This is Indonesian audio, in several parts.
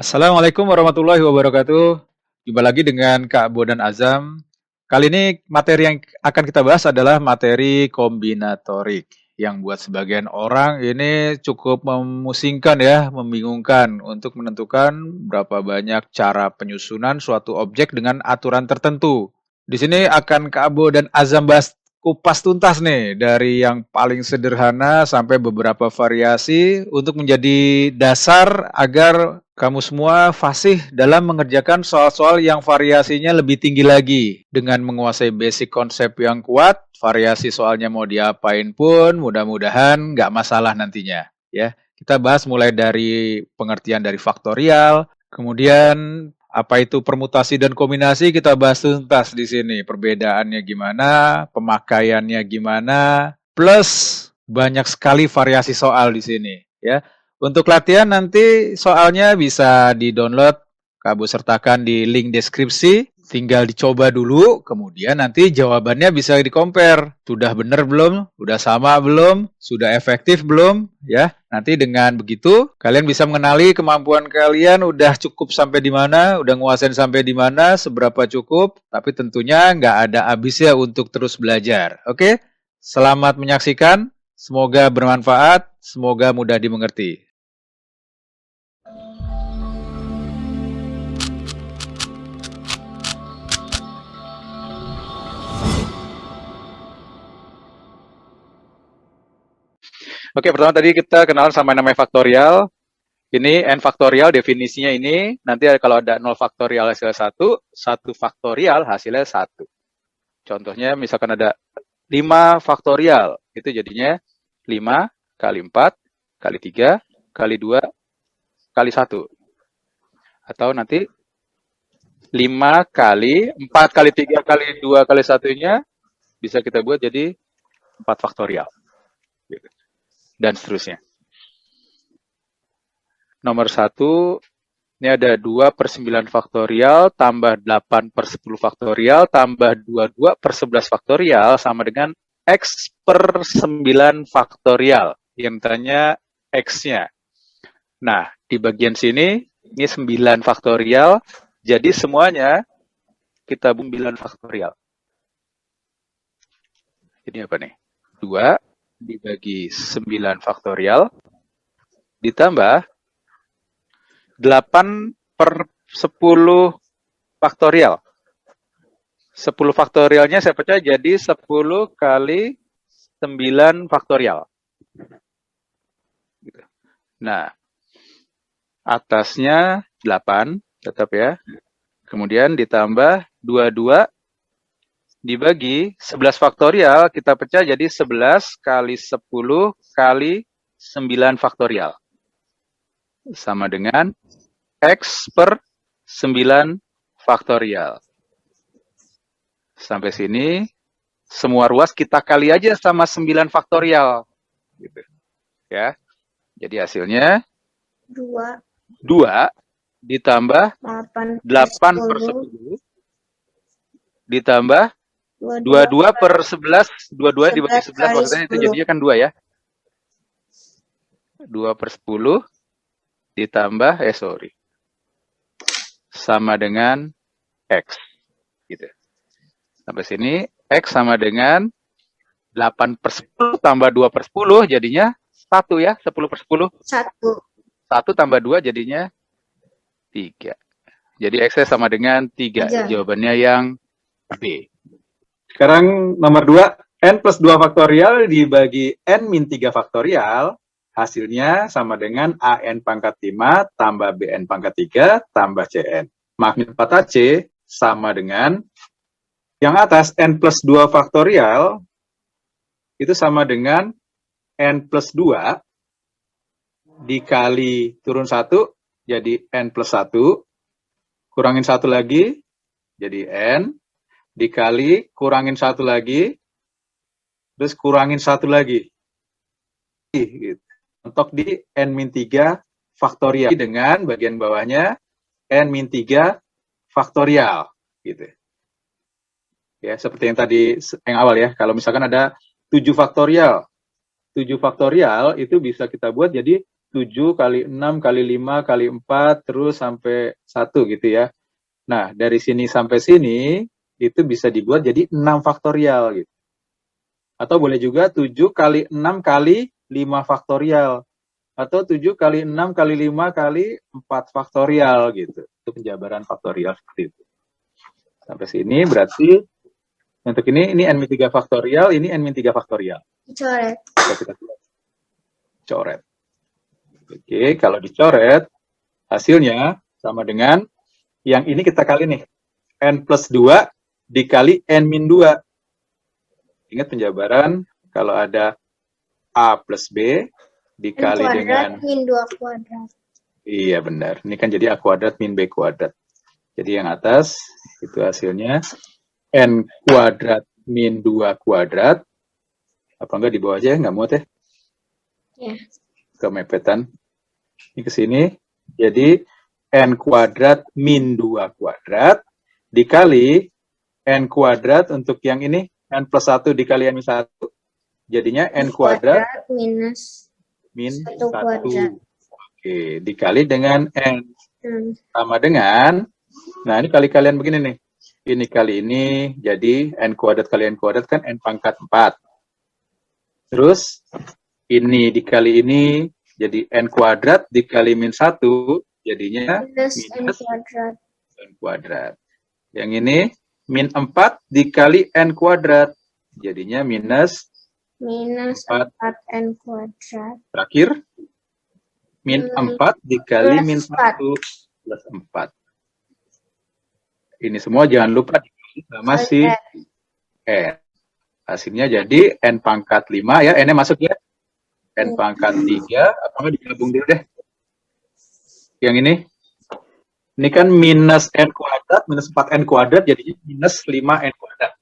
Assalamualaikum warahmatullahi wabarakatuh. Jumpa lagi dengan Kak Bo dan Azam. Kali ini materi yang akan kita bahas adalah materi kombinatorik yang buat sebagian orang ini cukup memusingkan ya, membingungkan untuk menentukan berapa banyak cara penyusunan suatu objek dengan aturan tertentu. Di sini akan Kak Bo dan Azam bahas kupas tuntas nih dari yang paling sederhana sampai beberapa variasi untuk menjadi dasar agar kamu semua fasih dalam mengerjakan soal-soal yang variasinya lebih tinggi lagi. Dengan menguasai basic konsep yang kuat, variasi soalnya mau diapain pun mudah-mudahan nggak masalah nantinya. Ya, kita bahas mulai dari pengertian dari faktorial, kemudian apa itu permutasi dan kombinasi kita bahas tuntas di sini. Perbedaannya gimana, pemakaiannya gimana, plus banyak sekali variasi soal di sini. Ya, untuk latihan nanti soalnya bisa di-download, Kamu sertakan di link deskripsi. Tinggal dicoba dulu, kemudian nanti jawabannya bisa di-compare. Sudah benar belum? Sudah sama belum? Sudah efektif belum? Ya, nanti dengan begitu kalian bisa mengenali kemampuan kalian udah cukup sampai di mana, udah nguasain sampai di mana, seberapa cukup. Tapi tentunya nggak ada habisnya untuk terus belajar. Oke? Selamat menyaksikan. Semoga bermanfaat. Semoga mudah dimengerti. Oke, pertama tadi kita kenalan sama namanya faktorial. Ini n faktorial definisinya ini, nanti kalau ada 0 faktorial hasilnya 1, 1 faktorial hasilnya 1. Contohnya misalkan ada 5 faktorial, itu jadinya 5 kali 4, kali 3, kali 2, kali 1. Atau nanti 5 kali 4 kali 3 kali 2 kali 1-nya bisa kita buat jadi 4 faktorial. Dan seterusnya. Nomor 1, ini ada 2 per 9 faktorial, tambah 8 per 10 faktorial, tambah 22 per 11 faktorial, sama dengan X per 9 faktorial. Yang tanya X-nya. Nah, di bagian sini, ini 9 faktorial, jadi semuanya kita 9 faktorial. Ini apa nih? 2 dibagi 9 faktorial, ditambah 8 per 10 faktorial. 10 faktorialnya saya pecah jadi 10 kali 9 faktorial. Nah, atasnya 8, tetap ya. Kemudian ditambah 22 dibagi 11 faktorial, kita pecah jadi 11 kali 10 kali 9 faktorial. Sama dengan X per 9 faktorial. Sampai sini, semua ruas kita kali aja sama 9 faktorial. Gitu. Ya. Jadi hasilnya 2 ditambah 8 per 10 ditambah 22 per 11, 22 dibagi 11 maksudnya itu jadinya kan 2 ya. 2 per 10 ditambah, sama dengan X. Gitu. Sampai sini, X sama dengan 8 per 10 tambah 2 per 10 jadinya 1 ya, 10 per 10. 1 tambah 2 jadinya 3. Jadi X sama dengan 3. Jawabannya yang B. Sekarang nomor 2, N plus 2 faktorial dibagi N min 3 faktorial, hasilnya sama dengan AN pangkat 5 tambah BN pangkat 3 tambah CN. Magnitudo 4AC sama dengan yang atas N plus 2 faktorial itu sama dengan N plus 2 dikali turun 1 jadi N plus 1, kurangin 1 lagi jadi N, dikali kurangin 1 lagi, terus kurangin 1 lagi. Mentok di N-3 faktorial dengan bagian bawahnya N-3 faktorial. Gitu. Ya, seperti yang tadi yang awal ya, kalau misalkan ada 7 faktorial. 7 faktorial itu bisa kita buat jadi 7 kali 6 kali 5 kali 4 terus sampai 1 gitu ya. Nah, dari sini sampai sini itu bisa dibuat jadi 6 faktorial gitu. Atau boleh juga 7 kali 6 kali 5 faktorial. Atau 7 kali 6 kali 5 kali 4 faktorial gitu. Itu penjabaran faktorial seperti itu. Sampai sini berarti untuk ini N-3 faktorial, ini N-3 faktorial. Coret. Kita coret. Oke, kalau dicoret, hasilnya sama dengan yang ini kita kali nih. N plus 2 dikali N min 2. Ingat penjabaran, kalau ada A plus B dikali N dengan... min 2 kuadrat. Iya benar, ini kan jadi A kuadrat min B kuadrat. Jadi yang atas itu hasilnya N kuadrat min 2 kuadrat. Apa enggak di bawah aja, nggak muat ya? Ya. Kemepetan. Ini ke sini, jadi N kuadrat min 2 kuadrat dikali N kuadrat untuk yang ini, N plus 1 dikali N minus 1, jadinya N kuadrat minus min 1 1. kuadrat. Oke, dikali dengan N. Sama dengan, nah ini kali-kalian begini nih. Ini kali ini, jadi N kuadrat kali N kuadrat kan N pangkat 4. Terus, ini dikali ini, jadi N kuadrat dikali min 1, jadinya minus N kuadrat. N kuadrat. Yang ini, min 4 dikali N kuadrat, jadinya minus 4N kuadrat. Terakhir, min 4 dikali min 1 plus 4. Ini semua jangan lupa dikali sama si N. Hasilnya jadi N pangkat 5 ya, N-nya masuk ya. N pangkat 3, apa nggak digabung dulu deh. Yang ini kan minus N kuadrat, minus 4N kuadrat, jadinya minus 5N kuadrat.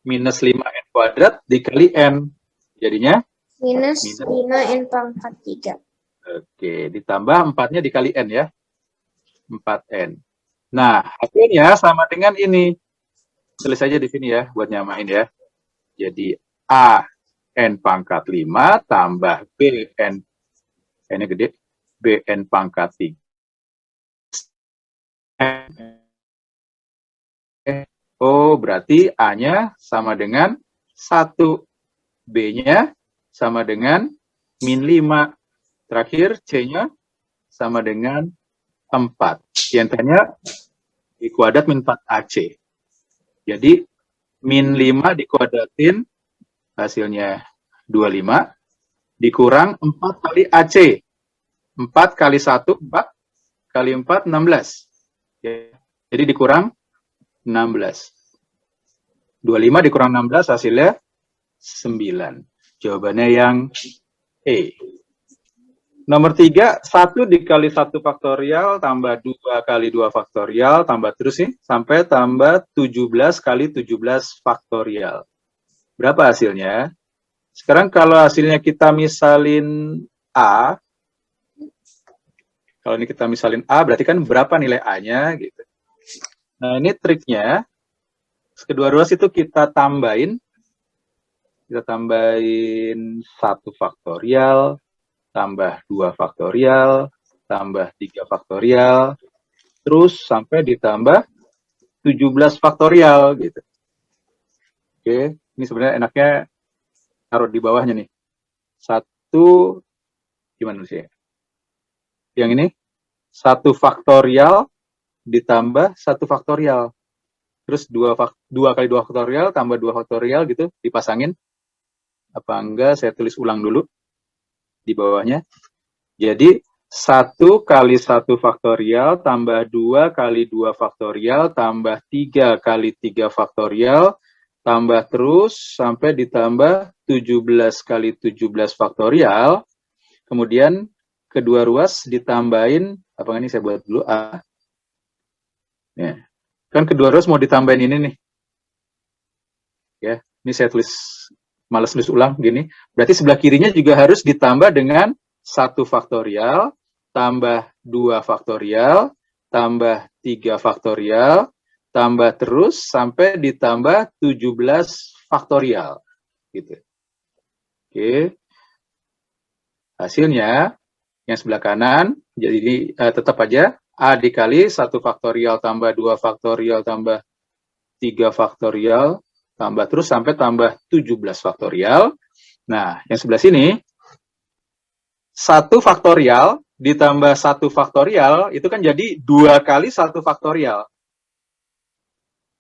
Minus 5N kuadrat dikali N, jadinya minus 5N pangkat 3. Oke, ditambah 4-nya dikali N ya. 4N. Nah, hasilnya sama dengan ini. Tulis aja di sini ya, buat nyamain ya. Jadi, A N pangkat 5 tambah B N, N-nya gede, B N pangkat 3. Oh, berarti A-nya sama dengan 1. B-nya sama dengan min 5. Terakhir, C-nya sama dengan 4. Yang tanya di kuadrat min 4 AC. Jadi, min 5 dikuadratin, hasilnya 25, dikurang 4 kali AC. 4 kali 1, 4 kali 4, 16. Jadi dikurang 16. 25 dikurang 16 hasilnya 9. Jawabannya yang E. Nomor 3, 1 dikali 1 faktorial tambah 2 kali 2 faktorial tambah terus nih sampai tambah 17 kali 17 faktorial. Berapa hasilnya? Sekarang kalau hasilnya kita misalin A, kalau ini kita misalin A berarti kan berapa nilai A-nya gitu. Nah, ini triknya. Kedua ruas itu kita tambahin 1 faktorial, tambah 2 faktorial, tambah 3 faktorial, terus sampai ditambah 17 faktorial gitu. Oke, ini sebenarnya enaknya taruh di bawahnya nih. 1, gimana sih? Yang ini 1 faktorial ditambah 1 faktorial. Terus 2 kali 2 faktorial tambah 2 faktorial gitu dipasangin. Apa enggak saya tulis ulang dulu di bawahnya. Jadi 1 kali 1 faktorial tambah 2 kali 2 faktorial tambah 3 kali 3 faktorial tambah terus sampai ditambah 17 kali 17 faktorial. Kemudian kedua ruas ditambahin, apa ini saya buat dulu A. Ya. Kan kedua ruas mau ditambahin ini nih. Ya, ini saya tulis malas nulis ulang gini. Berarti sebelah kirinya juga harus ditambah dengan 1 faktorial tambah 2 faktorial tambah 3 faktorial tambah terus sampai ditambah 17 faktorial gitu. Oke. Hasilnya Yang sebelah kanan, jadi tetap aja A dikali 1 faktorial tambah 2 faktorial tambah 3 faktorial tambah terus sampai tambah 17 faktorial. Nah, yang sebelah sini 1 faktorial ditambah 1 faktorial itu kan jadi 2 kali 1 faktorial.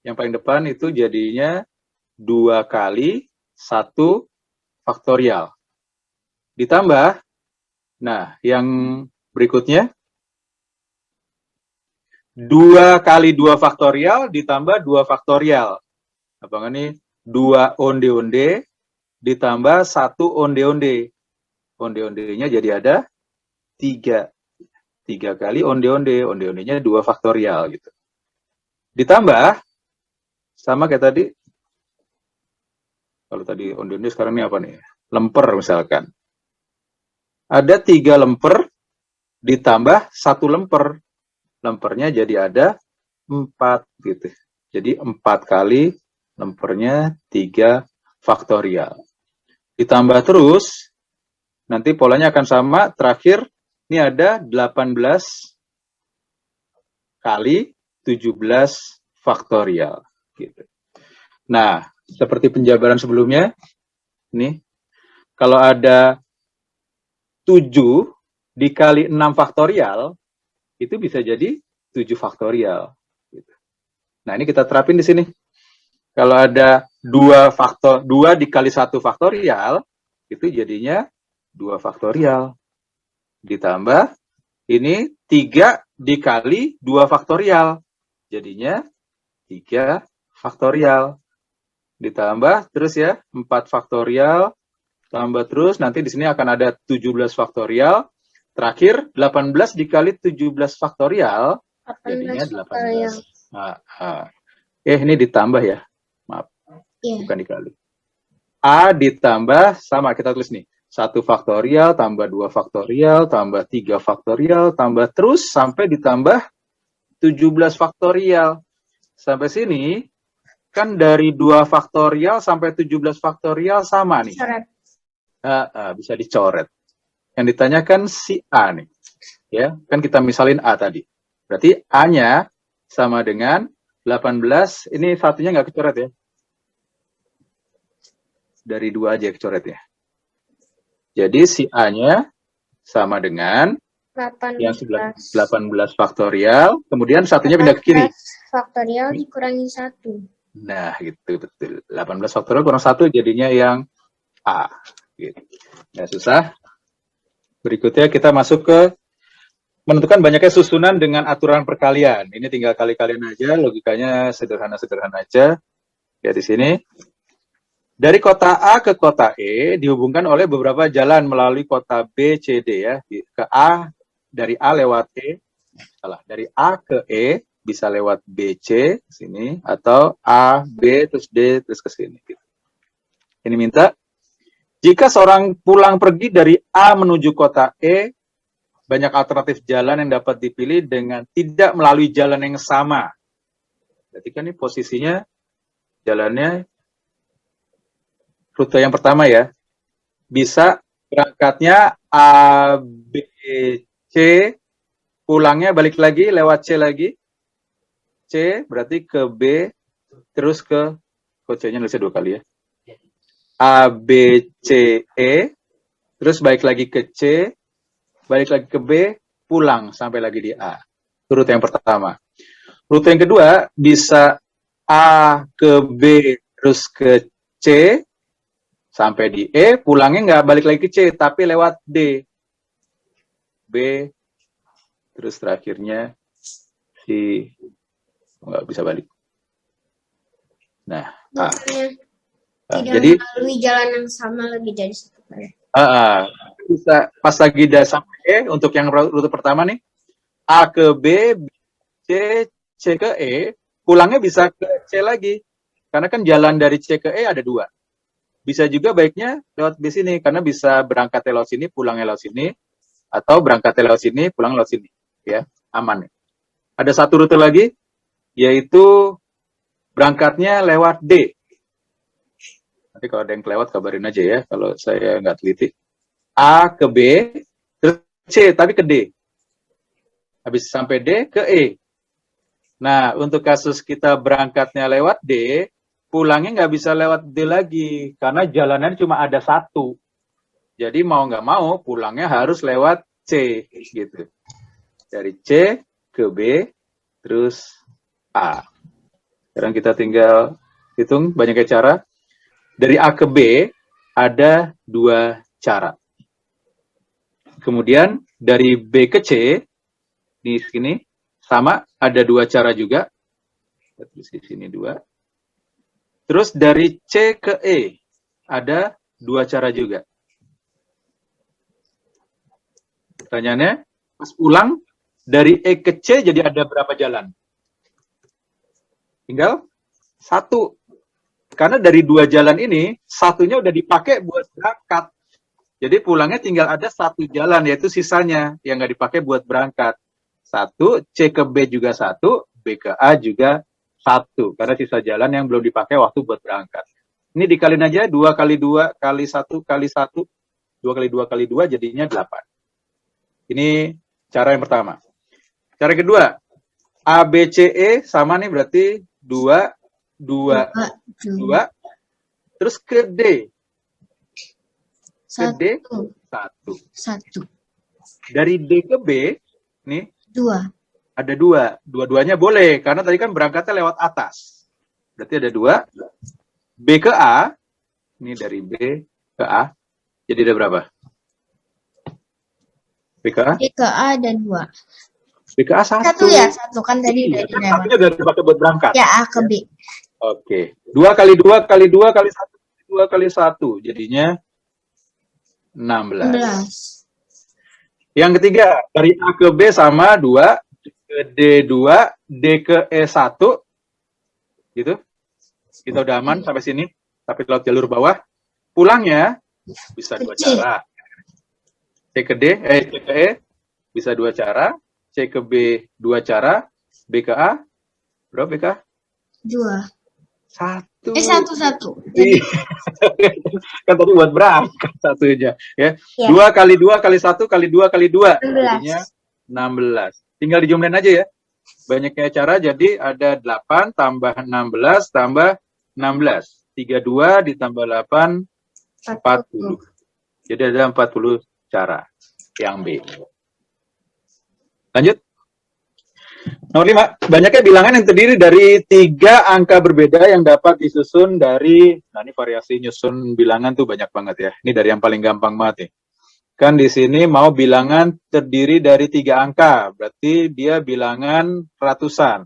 Yang paling depan itu jadinya 2 kali 1 faktorial. Ditambah, nah yang berikutnya 2 kali 2 faktorial ditambah 2 faktorial. Apa ini 2 onde-onde ditambah 1 onde-onde. Onde-ondenya jadi ada 3. 3 kali onde-onde. Onde-ondenya 2 faktorial gitu. Ditambah, sama kayak tadi. Kalau tadi onde-onde sekarang ini apa nih? Lemper misalkan. Ada 3 lemper ditambah 1 lemper. Lempernya jadi ada 4 gitu. Jadi 4 kali lempernya 3 faktorial. Ditambah terus, nanti polanya akan sama. Terakhir, ini ada 18 kali 17 faktorial. Gitu. Nah, seperti penjabaran sebelumnya, nih, kalau ada 7 dikali 6 faktorial, itu bisa jadi 7 faktorial. Gitu. Nah, ini kita terapin di sini. Kalau ada 2 dikali 1 faktorial, itu jadinya 2 faktorial. Ditambah, ini 3 dikali 2 faktorial. Jadinya 3 faktorial. Ditambah, terus ya, 4 faktorial, tambah terus, nanti di sini akan ada 17 faktorial. Terakhir, 18 dikali 17 faktorial, jadinya 18. Ini ditambah ya. Maaf, bukan dikali. A ditambah, sama kita tulis nih. 1 faktorial, tambah 2 faktorial, tambah 3 faktorial, tambah terus sampai ditambah 17 faktorial. Sampai sini, kan dari 2 faktorial sampai 17 faktorial sama nih. Bisa dicoret. Yang ditanyakan si A nih. Ya, kan kita misalin A tadi. Berarti A-nya sama dengan 18, ini satunya nggak kecoret ya. Dari 2 aja kecoret ya. Jadi si A-nya sama dengan 18. yang 18 faktorial, kemudian satunya pindah ke kiri. Faktorial dikurangi 1. Nah, gitu betul. 18 faktorial kurang 1 jadinya yang A. Gitu. Nah, susah. Berikutnya kita masuk ke menentukan banyaknya susunan dengan aturan perkalian. Ini tinggal kali-kalian aja, logikanya sederhana-sederhana aja. Ya di sini. Dari kota A ke kota E dihubungkan oleh beberapa jalan melalui kota B, C, D ya. Ke A, dari A lewat E, dari A ke E bisa lewat B, C sini, atau A, B, terus D, terus ke sini. Gitu. Ini minta, jika seorang pulang pergi dari A menuju kota E, banyak alternatif jalan yang dapat dipilih dengan tidak melalui jalan yang sama. Berarti kan ini posisinya jalannya rute yang pertama ya. Bisa berangkatnya A, B, C, pulangnya balik lagi lewat C lagi. C berarti ke B, terus ke C-nya nulisnya 2 kali ya. A, B, C, E, terus balik lagi ke C, balik lagi ke B, pulang sampai lagi di A. Itu rute yang pertama. Rute yang kedua bisa A ke B, terus ke C, sampai di E, pulangnya nggak balik lagi ke C, tapi lewat D. B, terus terakhirnya si nggak bisa balik. Nah, A. Tidak jadi melalui jalan yang sama lagi dari satu kali. Bisa pas lagi udah sampai E, untuk yang rute pertama nih, A ke B, B, C, C ke E, pulangnya bisa ke C lagi. Karena kan jalan dari C ke E ada 2. Bisa juga baiknya lewat B sini, karena bisa berangkat lewat sini, pulangnya lewat sini, atau berangkat lewat sini, pulang lewat sini. Ya, aman. Ada satu rute lagi, yaitu berangkatnya lewat D. Nanti kalau ada yang kelewat kabarin aja ya, kalau saya nggak teliti. A ke B, terus C tapi ke D. Habis sampai D ke E. Nah, untuk kasus kita berangkatnya lewat D, pulangnya nggak bisa lewat D lagi, karena jalannya cuma ada satu. Jadi mau nggak mau, pulangnya harus lewat C, gitu. Dari C ke B, terus A. Sekarang kita tinggal hitung banyaknya cara. Dari A ke B, ada 2 cara. Kemudian, dari B ke C, di sini, sama, ada 2 cara juga. Terus di sini 2. Terus dari C ke E, ada 2 cara juga. Pertanyaannya, pas pulang, dari E ke C jadi ada berapa jalan? Tinggal 1. Karena dari 2 jalan ini, satunya udah dipakai buat berangkat. Jadi pulangnya tinggal ada 1 jalan, yaitu sisanya yang nggak dipakai buat berangkat. 1, C ke B juga 1, B ke A juga 1. Karena sisa jalan yang belum dipakai waktu buat berangkat. Ini dikaliin aja, 2 kali 2 kali 1 kali 1. 2 kali 2 kali 2 jadinya 8. Ini cara yang pertama. Cara kedua, A, B, C, E sama nih berarti 2, 2, 2. Terus ke D. Ke D, 1. Dari D ke B, nih, 2. ada 2. Dua-duanya boleh, karena tadi kan berangkatnya lewat atas. Berarti ada 2. B ke A, ini dari B ke A, jadi ada berapa? B ke A? B ke A ada 2. B ke A 1. 1 ya, 1 kan tadi udah Kan satunya udah dipakai buat berangkat. Ya, A ke B. Oke. 2 kali 2 kali 2 kali 1 2 kali 1, jadinya 16. Yang ketiga, dari A ke B sama 2, ke D 2, D ke E 1. Gitu. Kita udah aman sampai sini, tapi lewat jalur bawah. Pulangnya bisa 2 cara. C ke D, C ke E bisa 2 cara, C ke B 2 cara, B ke A berapa B ke A? 2. 1. 1. Kan tadi buat berangkat satunya ya. Ya. 2 kali 2 kali 1 kali 2 kali 2 16. jadinya 16. Tinggal dijumlahin aja ya. Banyaknya cara, jadi ada 8 tambah 16 tambah 16. 32 ditambah 8 40. Jadi ada 40 cara yang B. Lanjut. Nomor 5, banyaknya bilangan yang terdiri dari 3 angka berbeda yang dapat disusun dari, nah ini variasi nyusun bilangan tuh banyak banget ya. Ini dari yang paling gampang banget nih. Kan di sini mau bilangan terdiri dari 3 angka, berarti dia bilangan ratusan.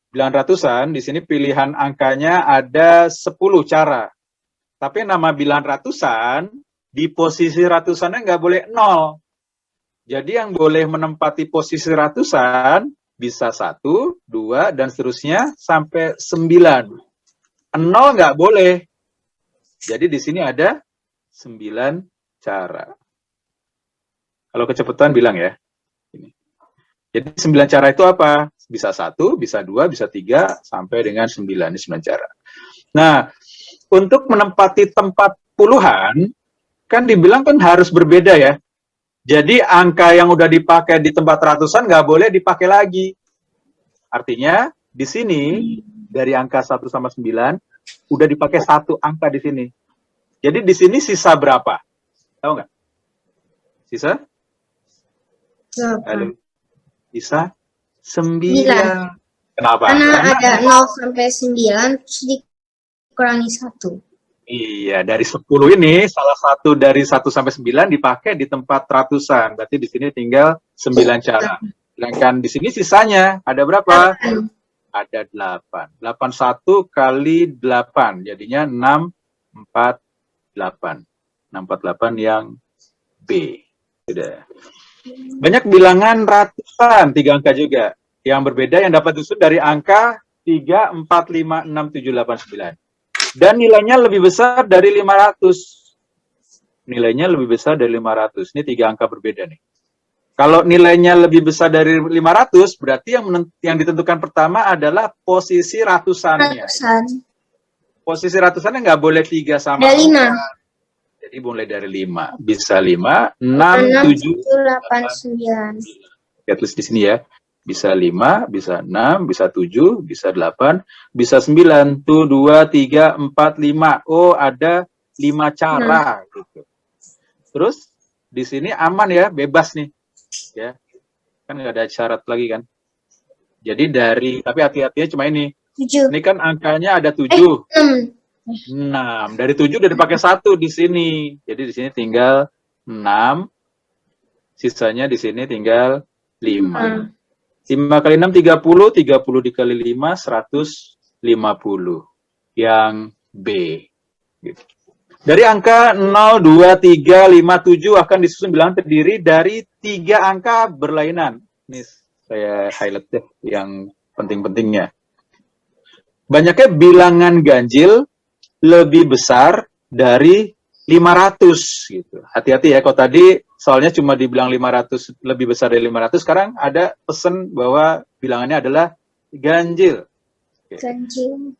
Bilangan ratusan, di sini pilihan angkanya ada 10 cara. Tapi nama bilangan ratusan, di posisi ratusannya nggak boleh 0. Jadi yang boleh menempati posisi ratusan bisa 1, 2, dan seterusnya sampai 9. 0 nggak boleh. Jadi di sini ada 9 cara. Kalau kecepatan bilang ya. Ini. Jadi 9 cara itu apa? Bisa 1, bisa 2, bisa 3, sampai dengan 9. Ini 9 cara. Nah, untuk menempati tempat puluhan, kan dibilang kan harus berbeda ya. Jadi angka yang udah dipakai di tempat ratusan nggak boleh dipakai lagi. Artinya di sini dari angka 1 sampai 9 udah dipakai 1 angka di sini. Jadi di sini sisa berapa? Tahu nggak? Sisa? Halo. Sisa 9. Kenapa? Karena ada 0 sampai 9 terus dikurangi 1. Iya, dari 10 ini salah satu dari 1 sampai 9 dipakai di tempat ratusan. Berarti di sini tinggal 9 cara. Sedangkan di sini sisanya ada berapa? Ada 8. 81 kali 8. Jadinya 648. 648 yang B. Sudah. Banyak bilangan ratusan, 3 angka juga. Yang berbeda yang dapat disusun dari angka 3, 4, 5, 6, 7, 8, 9. Dan nilainya lebih besar dari 500. Nilainya lebih besar dari 500. Ini 3 angka berbeda nih. Kalau nilainya lebih besar dari 500, berarti yang ditentukan pertama adalah posisi ratusannya. Posisi ratusannya nggak boleh 3 sama 4. Jadi mulai dari 5. Bisa 5, 6, 6, 7, 7, 8, 9. at least di sini ya. Bisa 5, bisa 6, bisa 7, bisa 8, bisa 9. Tuh 2, 3, 4, 5. Oh, ada 5 cara gitu. Terus di sini aman ya, bebas nih. Ya. Kan nggak ada syarat lagi kan. Jadi tapi hati-hatinya cuma ini. 7. Ini kan angkanya ada 7. 6. 6. Dari 7 udah dipakai 1 di sini. Jadi di sini tinggal 6. Sisanya di sini tinggal 5. 5 kali 6, 30. 30 dikali 5, 150. Yang B. Gitu. Dari angka 0, 2, 3, 5, 7 akan disusun bilangan terdiri dari 3 angka berlainan. Ini saya highlight deh yang penting-pentingnya. Banyaknya bilangan ganjil lebih besar dari 500 gitu. Hati-hati ya, kalau tadi soalnya cuma dibilang 500 lebih besar dari 500, sekarang ada pesan bahwa bilangannya adalah ganjil. Ganjil.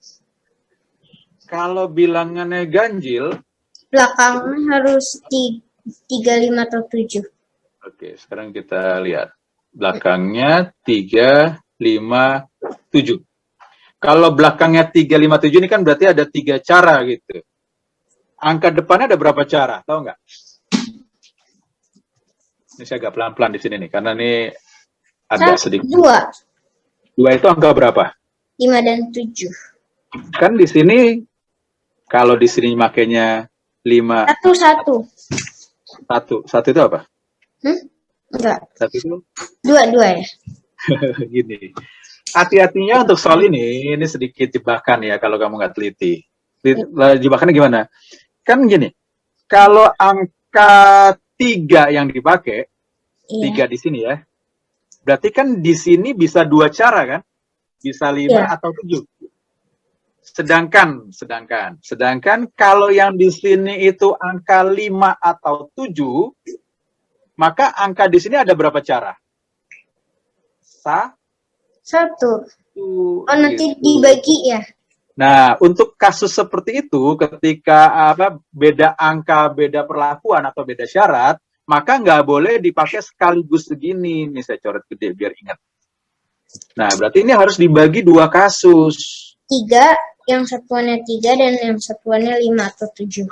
Kalau bilangannya ganjil, Belakangnya harus 3, 5, atau 7. oke, sekarang kita lihat. Belakangnya 3, 5, 7. Kalau belakangnya 3, 5, 7 ini kan berarti ada 3 cara gitu. Angka depannya ada berapa cara? Tahu nggak? Ini saya agak pelan-pelan di sini nih, karena ini ada sedikit. 2. 2 itu angka berapa? 5 dan 7. Kan di sini, kalau di sini makainya 5. 1. 1. 1 itu apa? Enggak. 1 itu 2 ya? gini. Hati-hatinya untuk soal ini sedikit jebakan ya kalau kamu nggak teliti. Jebakannya gimana? Kan gini, kalau angka 3 yang dipakai, 3 di sini ya, berarti kan di sini bisa 2 cara kan? Bisa 5 atau 7. Sedangkan kalau yang di sini itu angka 5 atau 7, maka angka di sini ada berapa cara? 1. Oh, nanti gitu. dibagi ya? Nah, untuk kasus seperti itu, ketika beda angka, beda perlakuan atau beda syarat, maka nggak boleh dipakai sekaligus segini. Ini saya coret gede biar ingat. Nah, berarti ini harus dibagi 2 kasus. 3, yang satuannya 3 dan yang satuannya 5 atau 7.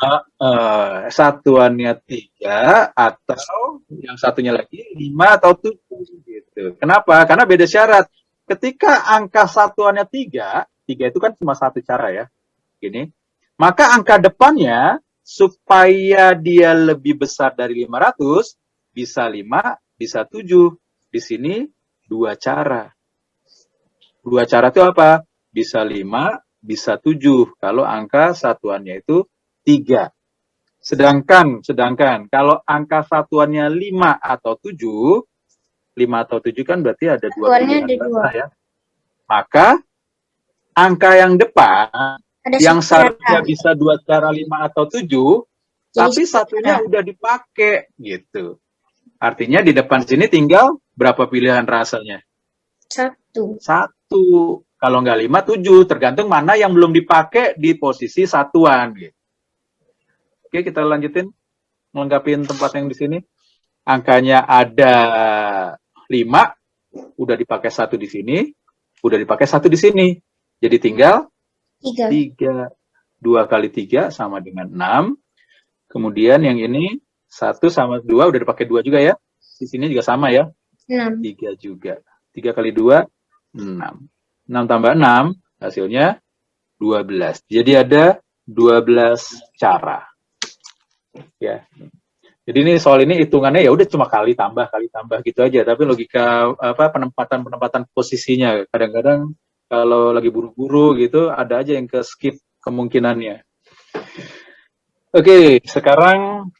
Satuannya 3 atau yang satunya lagi 5 atau 7 gitu. Kenapa? Karena beda syarat. Ketika angka satuannya 3 itu kan cuma 1 cara ya. Gini. Maka angka depannya supaya dia lebih besar dari 500 bisa 5, bisa 7. Di sini 2 cara. 2 cara itu apa? Bisa 5, bisa 7 kalau angka satuannya itu 3. Sedangkan kalau angka satuannya 5 atau 7, 5 atau 7 kan berarti ada 2 pilihan ya. Maka angka yang depan ada yang seharusnya bisa 2 cara 5 atau 7, tapi satunya udah dipakai gitu. Artinya di depan sini tinggal berapa pilihan rasanya? 1. Kalau nggak 5, 7. Tergantung mana yang belum dipakai di posisi satuan. Gitu. Oke, kita lanjutin. Melengkapi tempat yang di sini. Angkanya ada 5. Udah dipakai 1 di sini. Udah dipakai 1 di sini. Jadi tinggal 3. 2 kali 3 sama dengan 6. Kemudian yang ini 1 sama 2. Udah dipakai 2 juga ya. Di sini juga sama ya. 6. 3 juga. 3 kali 2, 6. 6 tambah 6, hasilnya 12. Jadi ada 12 cara. Ya. Jadi ini soal ini hitungannya ya udah cuma kali tambah gitu aja. Tapi logika penempatan posisinya kadang-kadang kalau lagi buru-buru gitu ada aja yang ke skip kemungkinannya. Oke, sekarang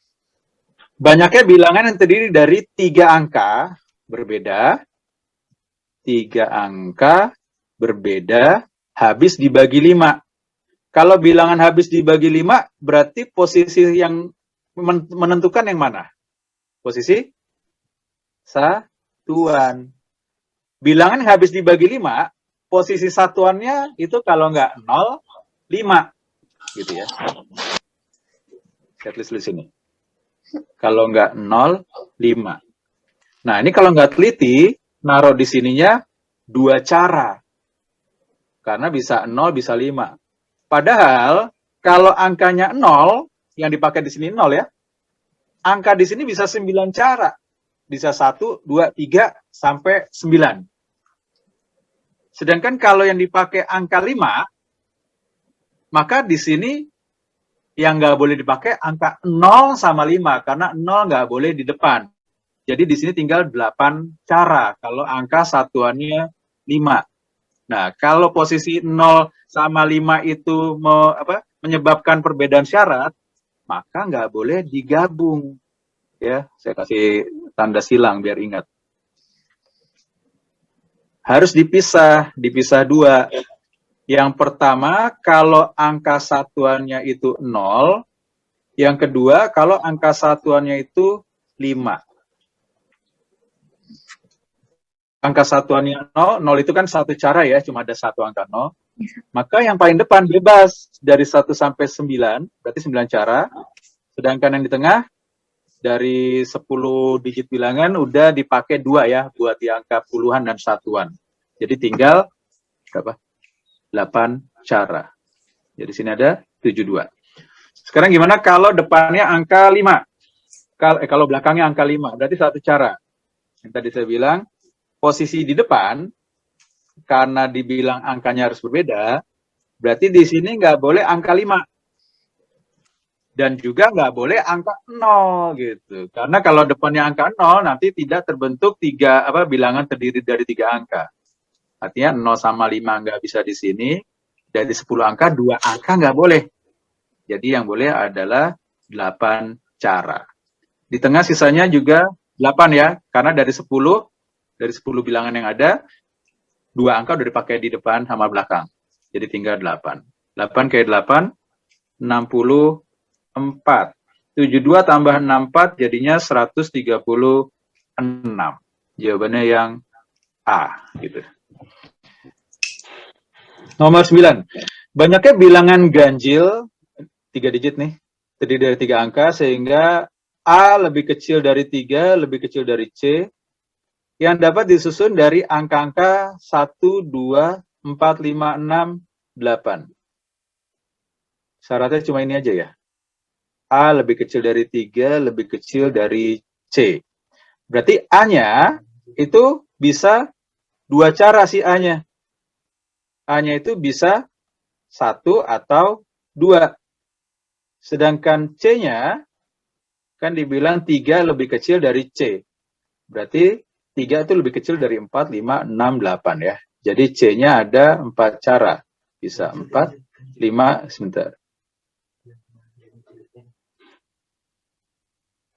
banyaknya bilangan yang terdiri dari 3 angka berbeda. 3 angka berbeda habis dibagi 5. Kalau bilangan habis dibagi 5, berarti posisi yang menentukan yang mana? Posisi satuan. Bilangan yang habis dibagi 5, posisi satuannya itu kalau nggak 0, 5. Gitu ya. Saya tulis di sini. Kalau nggak 0, 5. Nah, ini kalau nggak teliti, naruh di sininya 2 cara. Karena bisa 0, bisa 5. Padahal, kalau angkanya 0, yang dipakai di sini 0 ya, angka di sini bisa 9 cara. Bisa 1, 2, 3, sampai 9. Sedangkan kalau yang dipakai angka 5, maka di sini yang nggak boleh dipakai angka 0 sama 5, karena 0 nggak boleh di depan. Jadi di sini tinggal 8 cara, kalau angka satuannya 5. Nah, kalau posisi 0 sama 5 itu menyebabkan perbedaan syarat, maka nggak boleh digabung. Ya, saya kasih tanda silang biar ingat. Harus dipisah 2. Yang pertama, kalau angka satuannya itu 0. Yang kedua, kalau angka satuannya itu 5. Angka satuannya 0, 0 itu kan satu cara ya, cuma ada satu angka 0. Maka yang paling depan bebas dari 1 sampai 9, berarti 9 cara. Sedangkan yang di tengah, dari 10 digit bilangan udah dipakai 2 ya, buat di angka puluhan dan satuan. Jadi tinggal berapa? 8 cara. Jadi sini ada 72. Sekarang gimana kalau depannya angka 5? Kalau belakangnya angka 5, berarti satu cara. Yang tadi saya bilang, posisi di depan, karena dibilang angkanya harus berbeda, berarti di sini nggak boleh angka 5. Dan juga nggak boleh angka 0 gitu. Karena kalau depannya angka 0, nanti tidak terbentuk bilangan terdiri dari 3 angka. Artinya 0 sama 5 nggak bisa di sini. Dari 10 angka, 2 angka nggak boleh. Jadi yang boleh adalah 8 cara. Di tengah sisanya juga 8 ya. Karena dari 10 bilangan yang ada, 2 angka udah dipakai di depan sama belakang. Jadi tinggal 8. 8 kali 8, 64. 72 tambah 64 jadinya 136. Jawabannya yang A. Gitu. Nomor 9. Banyaknya bilangan ganjil, 3 digit nih, terdiri dari 3 angka, sehingga A lebih kecil dari 3, lebih kecil dari C, yang dapat disusun dari angka-angka 1, 2, 4, 5, 6, 8. Syaratnya cuma ini aja ya. A lebih kecil dari 3, lebih kecil dari C. Berarti A-nya itu bisa 2 cara si A-nya. A-nya itu bisa 1 atau 2. Sedangkan C-nya kan dibilang 3 lebih kecil dari C. Berarti 3 itu lebih kecil dari 4, 5, 6, 8 ya. Jadi C-nya ada 4 cara. Bisa 4, 5, sebentar.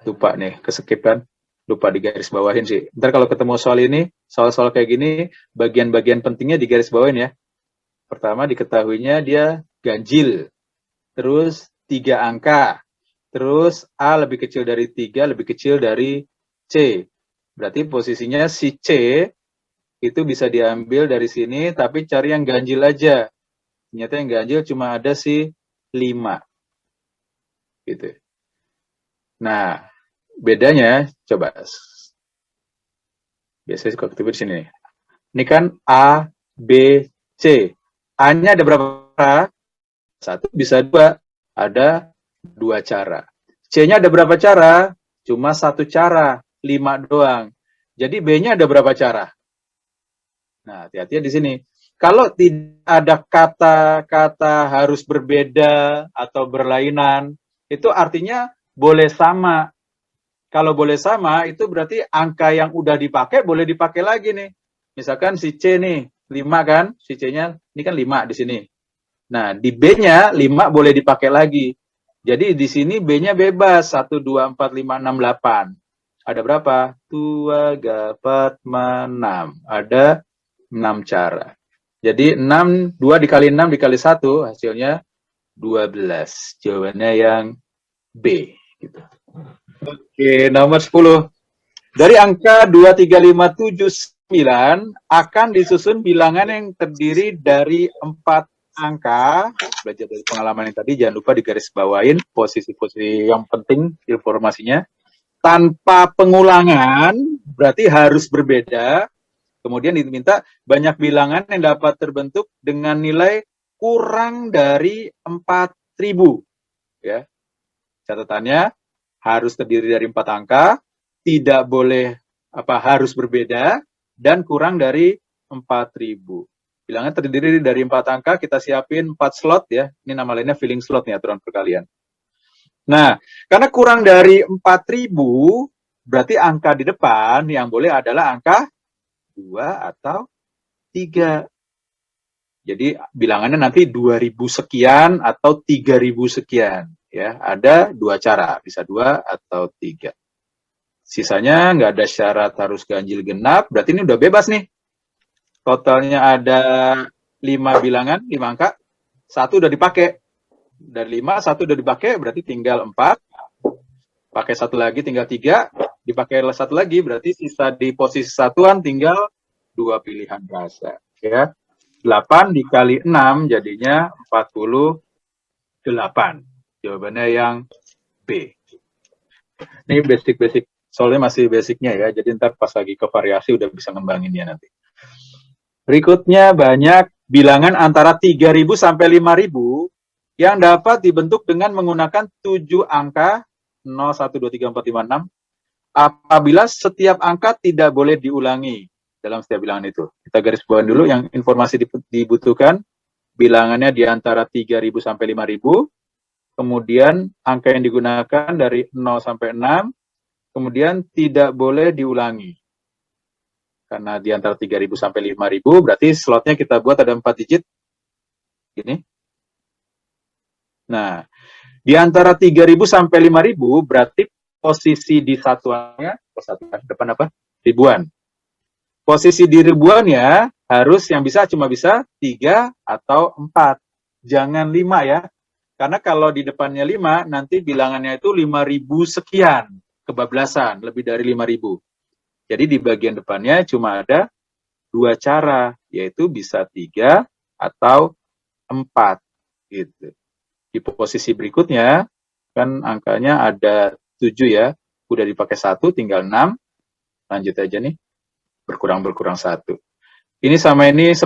Lupa nih, keskip kan. Lupa digaris bawahin sih. Ntar kalau ketemu soal ini, soal-soal kayak gini, bagian-bagian pentingnya digaris bawahin ya. Pertama diketahuinya dia ganjil. Terus 3 angka. Terus A lebih kecil dari 3, lebih kecil dari C. Berarti posisinya si C itu bisa diambil dari sini, tapi cari yang ganjil aja. Ternyata yang ganjil cuma ada si 5. Gitu. Nah, bedanya, coba. Biasanya suka ketemu di sini. Ini kan A, B, C. A-nya ada berapa? 1 bisa 2. Ada 2 cara. C-nya ada berapa cara? Cuma 1 cara. 5 doang. Jadi B-nya ada berapa cara? Nah, hati-hati di sini. Kalau tidak ada kata-kata harus berbeda atau berlainan, itu artinya boleh sama. Kalau boleh sama, itu berarti angka yang udah dipakai boleh dipakai lagi nih. Misalkan si C nih, 5 kan? Si C-nya, ini kan 5 di sini. Nah, di B-nya 5 boleh dipakai lagi. Jadi di sini B-nya bebas. 1, 2, 4, 5, 6, 8. Ada berapa? 2, 4, 6. Ada 6 cara. Jadi 2 dikali 6 dikali 1, hasilnya 12. Jawabannya yang B. Gitu. Oke, nomor 10. Dari angka 2, 3, 5, 7, 9 akan disusun bilangan yang terdiri dari 4 angka belajar dari pengalaman yang tadi, jangan lupa digarisbawain posisi-posisi yang penting informasinya. Tanpa pengulangan, berarti harus berbeda. Kemudian diminta banyak bilangan yang dapat terbentuk dengan nilai kurang dari 4.000. Ya. Catatannya harus terdiri dari 4 angka, tidak boleh harus berbeda, dan kurang dari 4.000. Bilangan terdiri dari 4 angka, kita siapin 4 slot ya. Ini nama lainnya filling slot nih, aturan perkalian. Nah, karena kurang dari 4.000, berarti angka di depan yang boleh adalah angka 2 atau 3. Jadi bilangannya nanti 2.000 sekian atau 3.000 sekian. Ya, ada 2 cara, bisa 2 atau 3. Sisanya nggak ada syarat harus ganjil genap, berarti ini udah bebas nih. Totalnya ada 5 bilangan, 5 angka, 1 udah dipakai. Dari 5, 1 udah dipakai, berarti tinggal 4. Pakai 1 lagi, tinggal 3. Dipakai 1 lagi, berarti sisa di posisi satuan tinggal 2 pilihan rasa. Ya. 8 dikali 6 jadinya 48. Jawabannya yang B. Ini basic-basic, soalnya masih basicnya ya, jadi ntar pas lagi ke variasi udah bisa ngembanginnya nanti. Berikutnya banyak bilangan antara 3.000 sampai 5.000 yang dapat dibentuk dengan menggunakan 7 angka 0, 1, 2, 3, 4, 5, 6 apabila setiap angka tidak boleh diulangi dalam setiap bilangan itu. Kita garis bawahi dulu yang informasi dibutuhkan. Bilangannya di antara 3.000 sampai 5.000. Kemudian angka yang digunakan dari 0 sampai 6. Kemudian tidak boleh diulangi. Karena di antara 3.000 sampai 5.000, berarti slotnya kita buat ada 4 digit. Gini. Nah, di antara 3.000 sampai 5.000, berarti posisi di satuannya, depan apa? Ribuan. Posisi di ribuannya harus yang cuma bisa 3 atau 4. Jangan 5 ya. Karena kalau di depannya 5, nanti bilangannya itu 5.000 sekian. Kebablasan, lebih dari 5.000. Jadi di bagian depannya cuma ada 2 cara, yaitu bisa 3 atau 4. Gitu. Di posisi berikutnya, kan angkanya ada 7 ya. Udah dipakai 1, tinggal 6. Lanjut aja nih. Berkurang 1. Ini sama ini 10,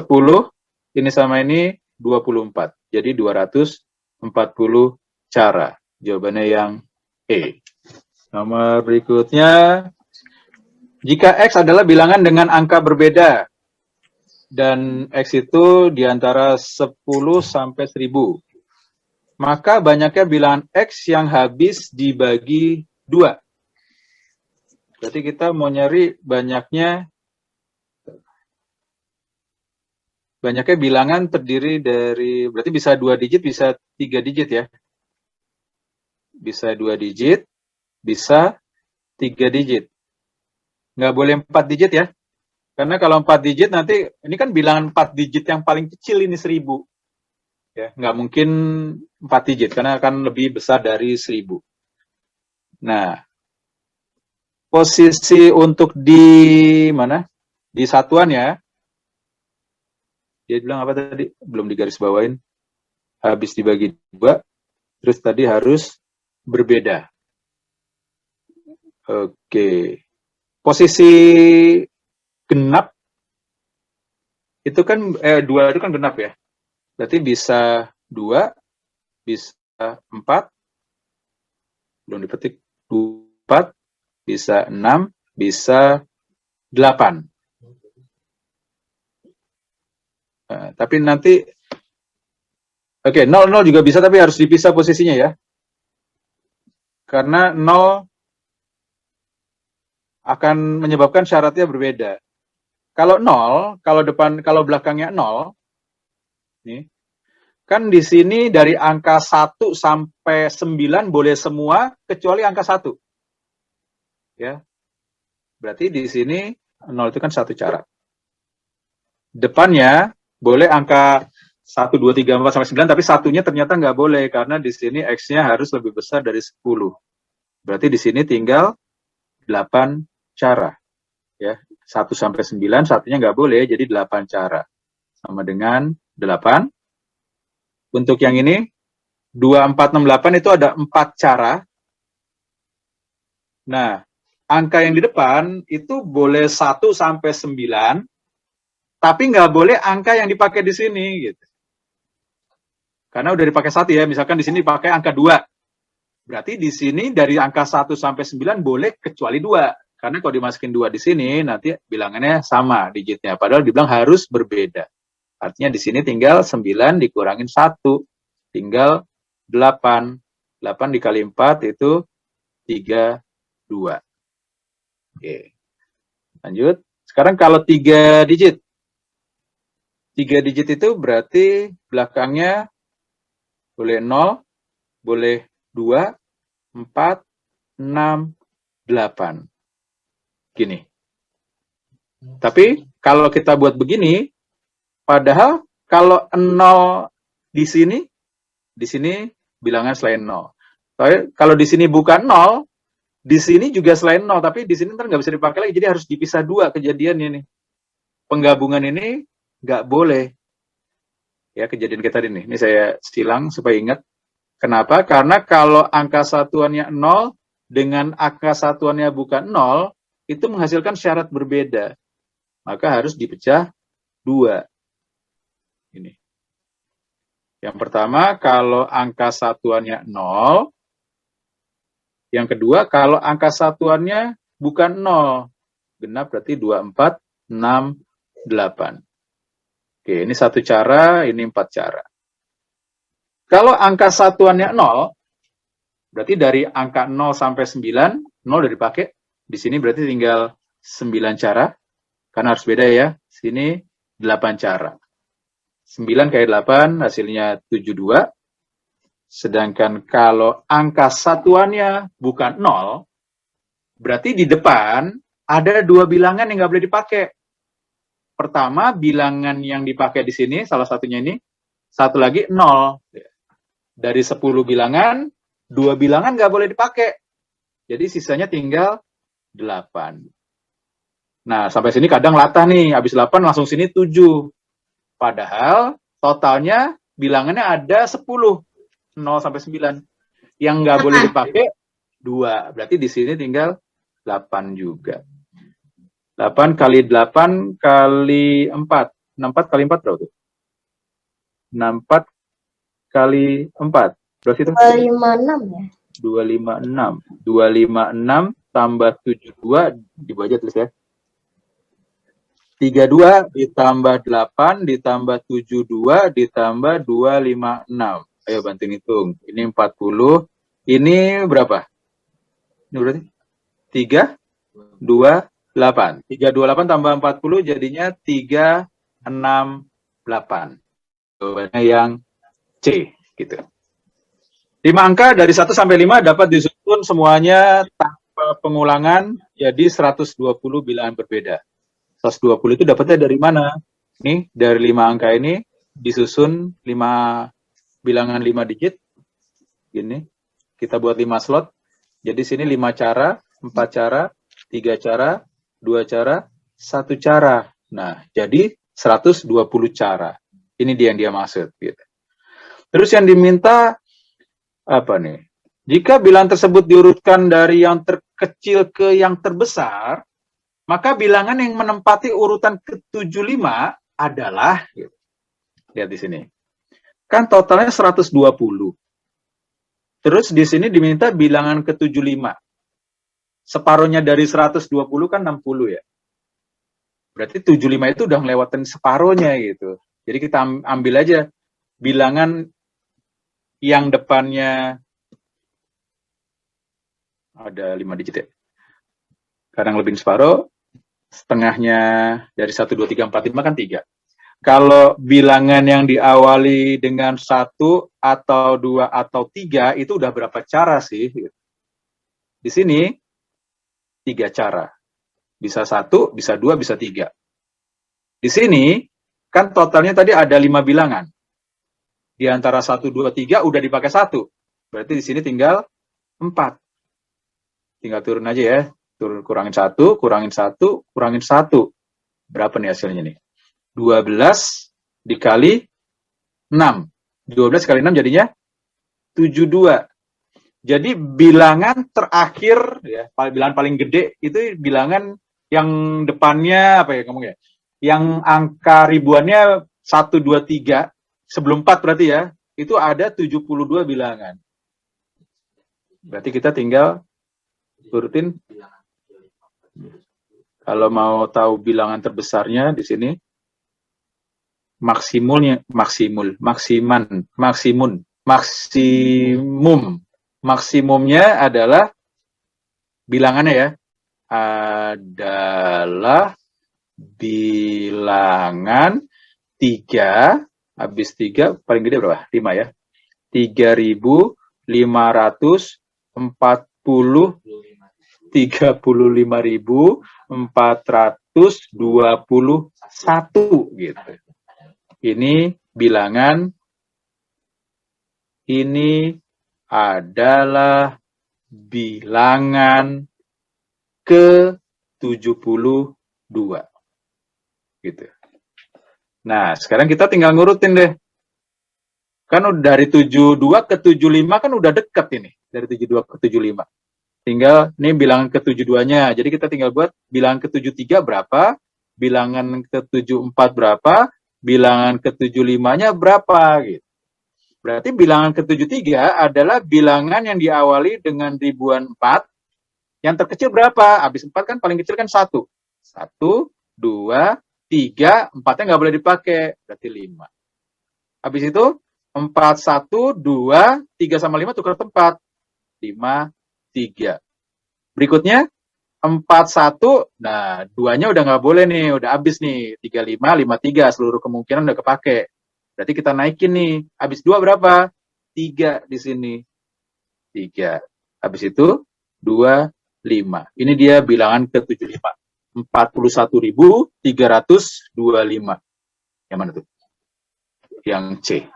ini sama ini 24. Jadi 240 cara. Jawabannya yang E. Nomor berikutnya, jika X adalah bilangan dengan angka berbeda, dan X itu di antara 10 sampai 1000, maka banyaknya bilangan X yang habis dibagi 2. Berarti kita mau nyari banyaknya bilangan terdiri dari, berarti bisa 2 digit, bisa 3 digit ya. Bisa 2 digit, bisa 3 digit. Nggak boleh 4 digit ya. Karena kalau 4 digit nanti, ini kan bilangan 4 digit yang paling kecil ini 1000. Ya, nggak mungkin 4 digit, karena akan lebih besar dari 1000. Nah, posisi untuk di mana? Di satuan ya. Dia bilang apa tadi? Belum digarisbawain. Habis dibagi 2, terus tadi harus berbeda. Oke. Posisi genap itu kan 2 itu kan genap ya. Berarti bisa 2, bisa 4. Belum dipetik. 4, bisa 6, bisa 8. Tapi nanti, oke, 0 juga bisa, tapi harus dipisah posisinya ya. Karena 0 akan menyebabkan syaratnya berbeda. Kalau 0, kalau belakangnya 0, nih, kan di sini dari angka 1 sampai 9 boleh semua, kecuali angka 1. Ya. Berarti di sini 0 itu kan 1 cara. Depannya, boleh angka 1, 2, 3, 4, sampai 9, tapi satunya ternyata nggak boleh, karena di sini X-nya harus lebih besar dari 10. Berarti di sini tinggal 8 cara. Ya, 1 sampai 9, satunya nggak boleh, jadi 8 cara. Sama dengan 8, untuk yang ini 2468 itu ada 4 cara. Nah, angka yang di depan itu boleh 1 sampai 9, tapi nggak boleh angka yang dipakai di sini gitu. Karena udah dipakai 1 ya, misalkan di sini dipakai angka 2. Berarti di sini dari angka 1 sampai 9 boleh kecuali 2. Karena kalau dimasukin 2 di sini nanti bilangannya sama digitnya, padahal dibilang harus berbeda. Artinya di sini tinggal 9 dikurangin 1, tinggal 8. 8 dikali 4 itu 32. Oke. Lanjut. Sekarang kalau 3 digit. 3 digit itu berarti belakangnya boleh 0, boleh 2, 4, 6, 8. Gini. Tapi kalau kita buat begini, padahal kalau 0 di sini bilangan selain 0. Kalau di sini bukan 0, di sini juga selain 0, tapi di sini ntar nggak bisa dipakai lagi, jadi harus dipisah 2 kejadiannya nih. Penggabungan ini nggak boleh. Ya, kejadian kita ini. Ini saya silang supaya ingat. Kenapa? Karena kalau angka satuannya 0 dengan angka satuannya bukan 0, itu menghasilkan syarat berbeda. Maka harus dipecah 2. Ini. Yang pertama, kalau angka satuannya 0. Yang kedua, kalau angka satuannya bukan 0. Genap berarti 2, 4, 6, 8. Oke, ini 1 cara, ini 4 cara. Kalau angka satuannya 0, berarti dari angka 0 sampai 9, 0 udah dipakai. Di sini berarti tinggal 9 cara. Karena harus beda ya. Sini 8 cara. 9 kali 8 hasilnya 72. Sedangkan kalau angka satuannya bukan 0, berarti di depan ada 2 bilangan yang nggak boleh dipakai. Pertama, bilangan yang dipakai di sini, salah satunya ini, satu lagi 0. Dari 10 bilangan, 2 bilangan nggak boleh dipakai. Jadi sisanya tinggal 8. Nah, sampai sini kadang latah nih, habis 8 langsung sini 7. Padahal totalnya bilangannya ada 10, 0 sampai 9. Yang nggak boleh dipakai 2. Berarti di sini tinggal 8 juga. 8 kali 8 kali 4. 64 kali 4 berapa tuh? 64 kali 4. Berapa itu? 256 ya. 256. 256 tambah 72 dibaca tulis ya. 32 ditambah 8 ditambah 72 ditambah 256. Ayo bantuin hitung. Ini 40. Ini berapa? Ini berarti 3, 2, 8. 328 tambah 40 jadinya 368. Jawabannya yang C. Gitu. 5 angka dari 1 sampai 5 dapat disusun semuanya tanpa pengulangan jadi 120 bilangan berbeda. 120 itu dapatnya dari mana? Nih, dari 5 angka ini disusun 5 bilangan 5 digit. Gini. Kita buat 5 slot. Jadi sini 5 cara, 4 cara, 3 cara, 2 cara, 1 cara. Nah, jadi 120 cara. Ini dia yang dia maksud. Gitu. Terus yang diminta apa nih? Jika bilangan tersebut diurutkan dari yang terkecil ke yang terbesar, maka bilangan yang menempati urutan ke-75 adalah, gitu. Lihat di sini. Kan totalnya 120. Terus di sini diminta bilangan ke-75. Separuhnya dari 120 kan 60 ya. Berarti 75 itu udah ngelewatin separuhnya gitu. Jadi kita ambil aja bilangan yang depannya ada 5 digit ya. Kadang lebih separuh, setengahnya dari 1, 2, 3, 4, 5 kan 3. Kalau bilangan yang diawali dengan 1 atau 2 atau 3 itu udah berapa cara sih? Di sini 3 cara. Bisa 1, bisa 2, bisa 3. Di sini kan totalnya tadi ada 5 bilangan. Di antara 1, 2, 3 udah dipakai 1. Berarti di sini tinggal 4. Tinggal turun aja ya. Turun kurangin 1, kurangin 1, kurangin 1. Berapa nih hasilnya nih? 12 dikali 6. 12 kali 6 jadinya 72. Jadi bilangan terakhir, ya, bilangan paling gede itu bilangan yang depannya, apa ya ngomongnya, yang angka ribuannya 1, 2, 3, sebelum 4 berarti ya, itu ada 72 bilangan. Berarti kita tinggal urutin. Kalau mau tahu bilangan terbesarnya di sini, maksimumnya adalah bilangannya ya, adalah bilangan 3, habis 3 paling gede berapa? 5 ya. 35.421 gitu. Ini bilangan, ini adalah bilangan ke-72 gitu. Nah, sekarang kita tinggal ngurutin deh. Kan udah dari 72 ke 75 kan udah dekat ini, dari 72 ke 75. Tinggal ini bilangan ke-72-nya. Jadi kita tinggal buat bilangan ke-73 berapa, bilangan ke-74 berapa, bilangan ke-75-nya berapa gitu. Berarti bilangan ke-73 adalah bilangan yang diawali dengan ribuan 4. Yang terkecil berapa? Habis 4 kan paling kecil kan 1. 1, 2, 3, 4-nya nggak boleh dipakai, berarti 5. Habis itu 4, 1, 2, 3 sama 5 tukar tempat. 5, 3. Berikutnya 4, 1, nah 2-nya udah nggak boleh nih, udah habis nih. 3, 5, 5, 3, seluruh kemungkinan udah kepake. Berarti kita naikin nih, habis 2 berapa? 3 di sini. 3. Habis itu 2, 5. Ini dia bilangan ke-75. 41.325. Yang mana tuh? Yang C.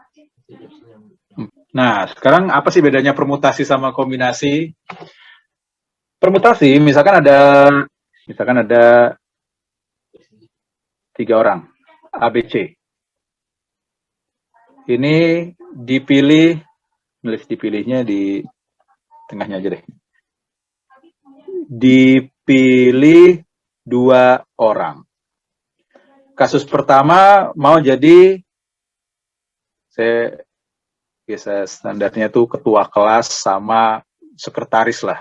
Nah, sekarang apa sih bedanya permutasi sama kombinasi? Permutasi, misalkan ada 3 orang, ABC. Ini dipilih, nulis dipilihnya di tengahnya aja deh. Dipilih 2 orang. Kasus pertama mau jadi, saya biasa standarnya tuh ketua kelas sama sekretaris lah.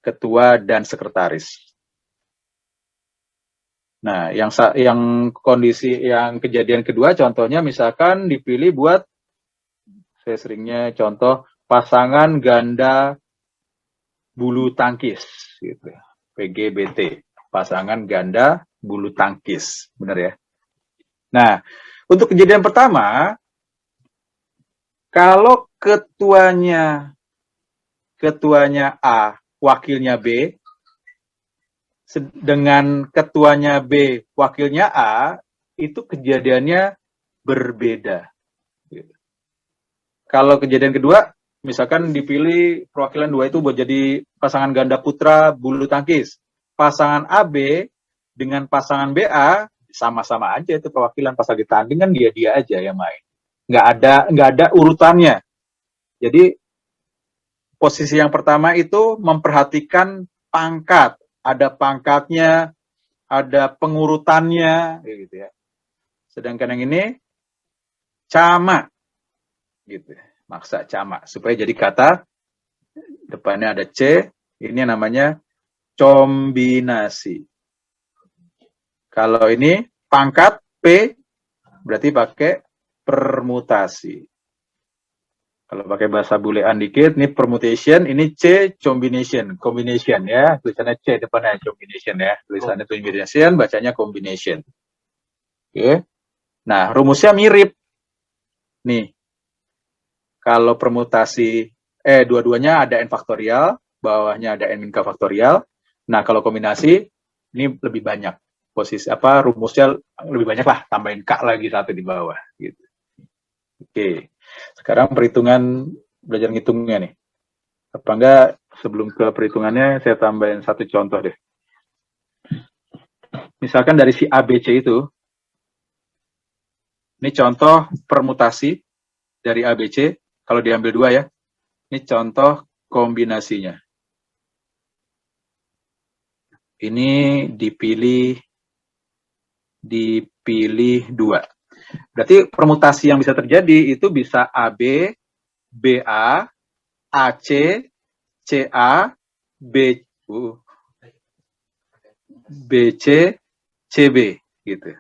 Ketua dan sekretaris. Nah, yang kondisi yang kejadian kedua contohnya misalkan dipilih buat, saya seringnya contoh pasangan ganda bulu tangkis gitu. PGBT, pasangan ganda bulu tangkis, benar ya. Nah, untuk kejadian pertama, kalau ketuanya A, wakilnya B, dengan ketuanya B, wakilnya A, itu kejadiannya berbeda. Kalau kejadian kedua, misalkan dipilih perwakilan 2 itu buat jadi pasangan ganda putra bulu tangkis. Pasangan AB dengan pasangan BA, sama-sama aja itu perwakilan, pas lagi tanding kan dia aja yang main. Nggak ada urutannya. Jadi, posisi yang pertama itu memperhatikan pangkat. Ada pangkatnya, ada pengurutannya, gitu ya. Sedangkan yang ini cama, gitu. Maksa cama supaya jadi kata depannya ada C. Ini namanya kombinasi. Kalau ini pangkat P, berarti pakai permutasi. Kalau pakai bahasa bulean dikit, ini permutation, ini C, combination. Combination ya, tulisannya C, depannya combination ya. Tulisannya combination, bacanya combination. Oke. Nah, rumusnya mirip. Nih, kalau permutasi, dua-duanya ada N faktorial, bawahnya ada N min K faktorial. Nah, kalau kombinasi, ini lebih banyak. Posisi rumusnya lebih banyak lah, tambahin K lagi satu di bawah. Gitu. Oke. Sekarang perhitungan, belajar ngitungnya nih. Apa enggak sebelum ke perhitungannya saya tambahin satu contoh deh. Misalkan dari si ABC itu, ini contoh permutasi dari ABC, kalau diambil 2 ya. Ini contoh kombinasinya. Ini dipilih 2. Berarti permutasi yang bisa terjadi itu bisa AB, BA, AC, CA, BC, CB gitu.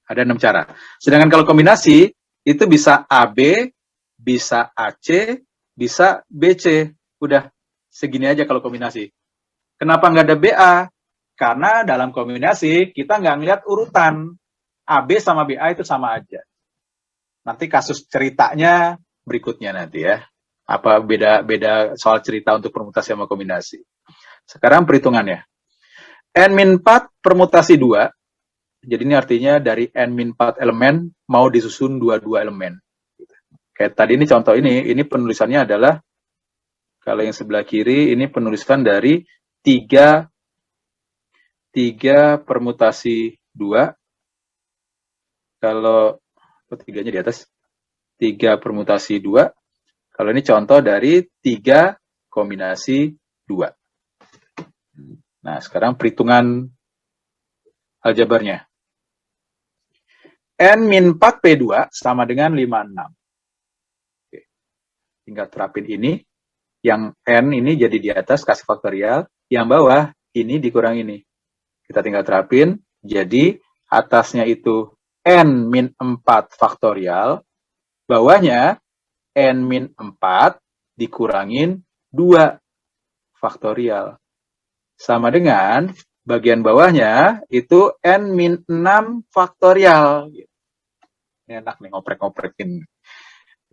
Ada 6 cara. Sedangkan kalau kombinasi itu bisa AB, bisa AC, bisa BC. Udah segini aja kalau kombinasi. Kenapa nggak ada BA? Karena dalam kombinasi kita nggak ngeliat urutan. AB sama BA itu sama aja. Nanti kasus ceritanya berikutnya nanti ya. Apa beda soal cerita untuk permutasi sama kombinasi. Sekarang perhitungannya. N-4 permutasi 2. Jadi ini artinya dari N-4 elemen mau disusun 22 elemen. Kayak tadi ini contoh ini penulisannya adalah, kalau yang sebelah kiri ini penulisan dari 3 permutasi 2. Kalau tiganya di atas, 3 permutasi 2. Kalau ini contoh dari 3 kombinasi 2. Nah, sekarang perhitungan aljabarnya. N-4P2 sama dengan 56. Oke. Tinggal terapin ini. Yang N ini jadi di atas, kasih faktorial. Yang bawah, ini dikurang ini. Kita tinggal terapin. Jadi, atasnya itu N-4 faktorial. Bawahnya, N-4 dikurangin 2 faktorial. Sama dengan bagian bawahnya itu N-6 faktorial. Ini enak nih ngoprek-ngoprekin.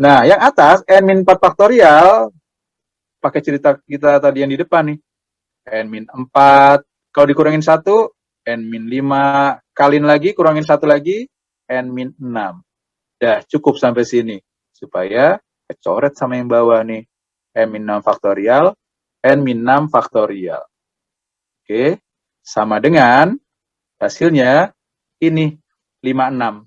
Nah, yang atas N-4 faktorial, pakai cerita kita tadi yang di depan nih. N-4, kalau dikurangin 1, N-5, kalin lagi, kurangin 1 lagi, N-6. Dah, cukup sampai sini. Supaya kecoret sama yang bawah nih. N-6 faktorial, N-6 faktorial. Oke, sama dengan hasilnya ini 56.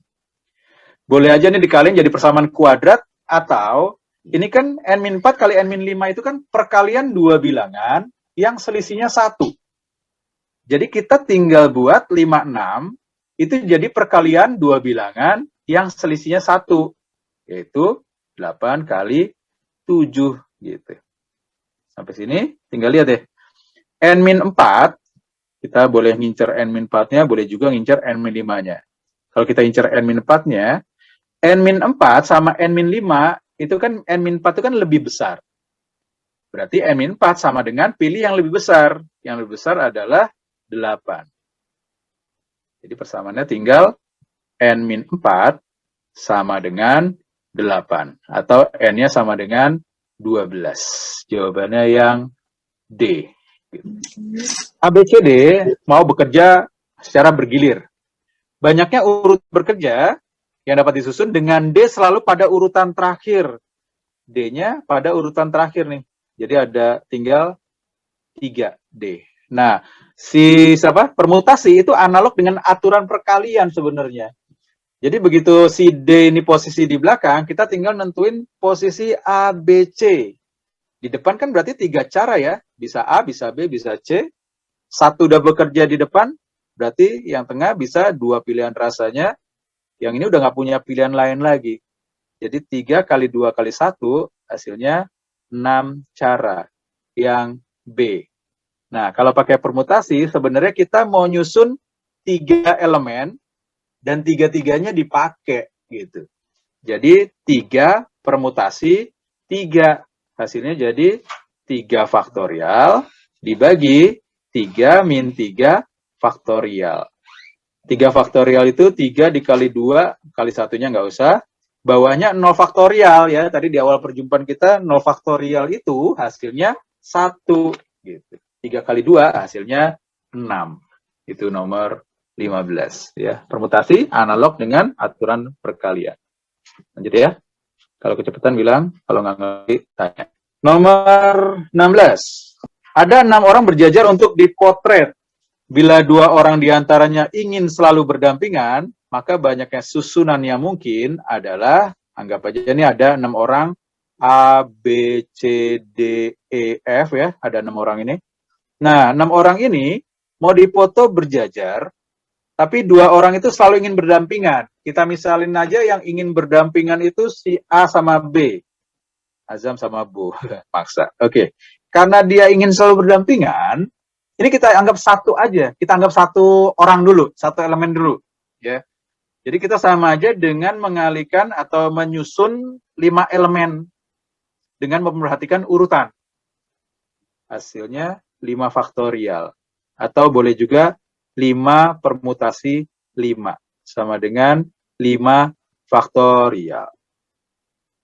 Boleh aja nih dikaliin jadi persamaan kuadrat, atau ini kan N-4 kali N-5 itu kan perkalian 2 bilangan yang selisihnya 1. Jadi kita tinggal buat 56 itu jadi perkalian 2 bilangan yang selisihnya 1, yaitu 8 kali 7 gitu. Sampai sini tinggal lihat deh. N-4, kita boleh ngincer N-4-nya, boleh juga ngincer N-5-nya. Kalau kita ngincer N-4-nya, N-4 sama N-5, itu kan N-4 itu kan lebih besar. Berarti N-4 sama dengan pilih yang lebih besar. Yang lebih besar adalah 8. Jadi persamaannya tinggal N-4 sama dengan 8. Atau N-nya sama dengan 12. Jawabannya yang D. ABCD mau bekerja secara bergilir. Banyaknya urut bekerja yang dapat disusun dengan D selalu pada urutan terakhir. D-nya pada urutan terakhir nih. Jadi ada tinggal 3D. Nah, permutasi itu analog dengan aturan perkalian sebenarnya. Jadi begitu si D ini posisi di belakang, kita tinggal nentuin posisi A, B, C. Di depan kan berarti 3 cara ya. Bisa A, bisa B, bisa C. 1 udah bekerja di depan, berarti yang tengah bisa 2 pilihan rasanya. Yang ini udah nggak punya pilihan lain lagi. Jadi 3 kali 2 kali 1, hasilnya 6 cara. Yang B. Nah, kalau pakai permutasi, sebenarnya kita mau nyusun 3 elemen, dan 3-3-nya dipakai gitu. Jadi 3 permutasi 3. Hasilnya jadi 3 faktorial dibagi 3 min 3 faktorial. 3 faktorial itu 3 dikali 2 kali 1-nya nggak usah. Bawahnya 0 faktorial ya. Tadi di awal perjumpaan kita 0 faktorial itu hasilnya 1 gitu. 3 kali 2 hasilnya 6. Itu nomor 15 ya. Permutasi analog dengan aturan perkalian. Lanjut ya. Kalau kecepatan bilang, kalau nggak ngerti tanya. Nomor 16. Ada 6 orang berjajar untuk dipotret. Bila 2 orang diantaranya ingin selalu berdampingan, maka banyaknya susunan yang mungkin adalah Anggap aja ini ada 6 orang, A, B, C, D, E, F ya, ada 6 orang ini. Nah, 6 orang ini mau dipoto berjajar, tapi 2 orang itu selalu ingin berdampingan. Kita misalin aja yang ingin berdampingan itu si A sama B. Azam sama Bu. Maksa. Oke. Karena dia ingin selalu berdampingan, ini kita anggap satu aja. Kita anggap satu orang dulu, satu elemen dulu. Ya. Jadi kita sama aja dengan mengalihkan atau menyusun 5 elemen dengan memperhatikan urutan. Hasilnya 5 faktorial. Atau boleh juga 5 permutasi 5. Sama dengan 5 faktorial.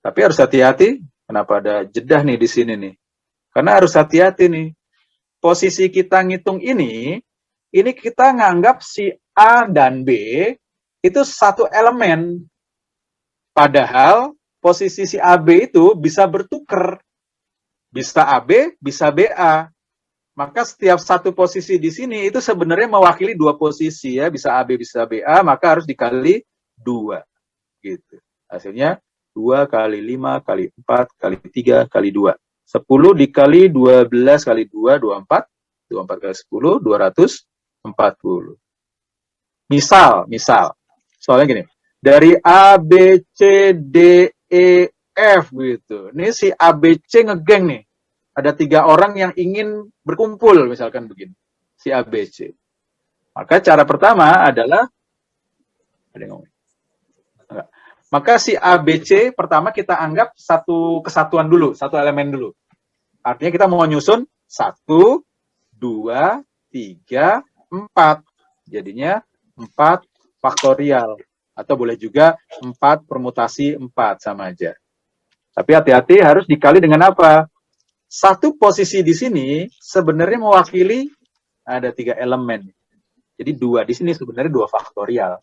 Tapi harus hati-hati. Kenapa ada jedah nih di sini nih? Karena harus hati-hati nih. Posisi kita ngitung ini kita nganggap si A dan B itu satu elemen. Padahal posisi si AB itu bisa bertukar. Bisa AB, bisa BA. Maka setiap satu posisi di sini itu sebenarnya mewakili 2 posisi ya. Bisa AB, bisa BA, maka harus dikali 2. Gitu. Hasilnya 2 kali 5 kali 4 kali 3 kali 2. 10 dikali 12 kali 2, 24. 24 kali 10, 240. Misal. Soalnya gini. Dari A, B, C, D, E, F gitu. Ini si A, B, C ngegeng nih. Ada 3 orang yang ingin berkumpul, misalkan begini. Si A, B, C. Maka cara pertama adalah, ada yang ngomong. Enggak. Maka si A, B, C pertama kita anggap satu kesatuan dulu, satu elemen dulu. Artinya kita mau nyusun 1, 2, 3, 4. Jadinya 4 faktorial. Atau boleh juga 4 permutasi 4, sama aja. Tapi hati-hati harus dikali dengan apa? Satu posisi di sini sebenarnya mewakili ada 3 elemen. Jadi 2 di sini sebenarnya 2 faktorial.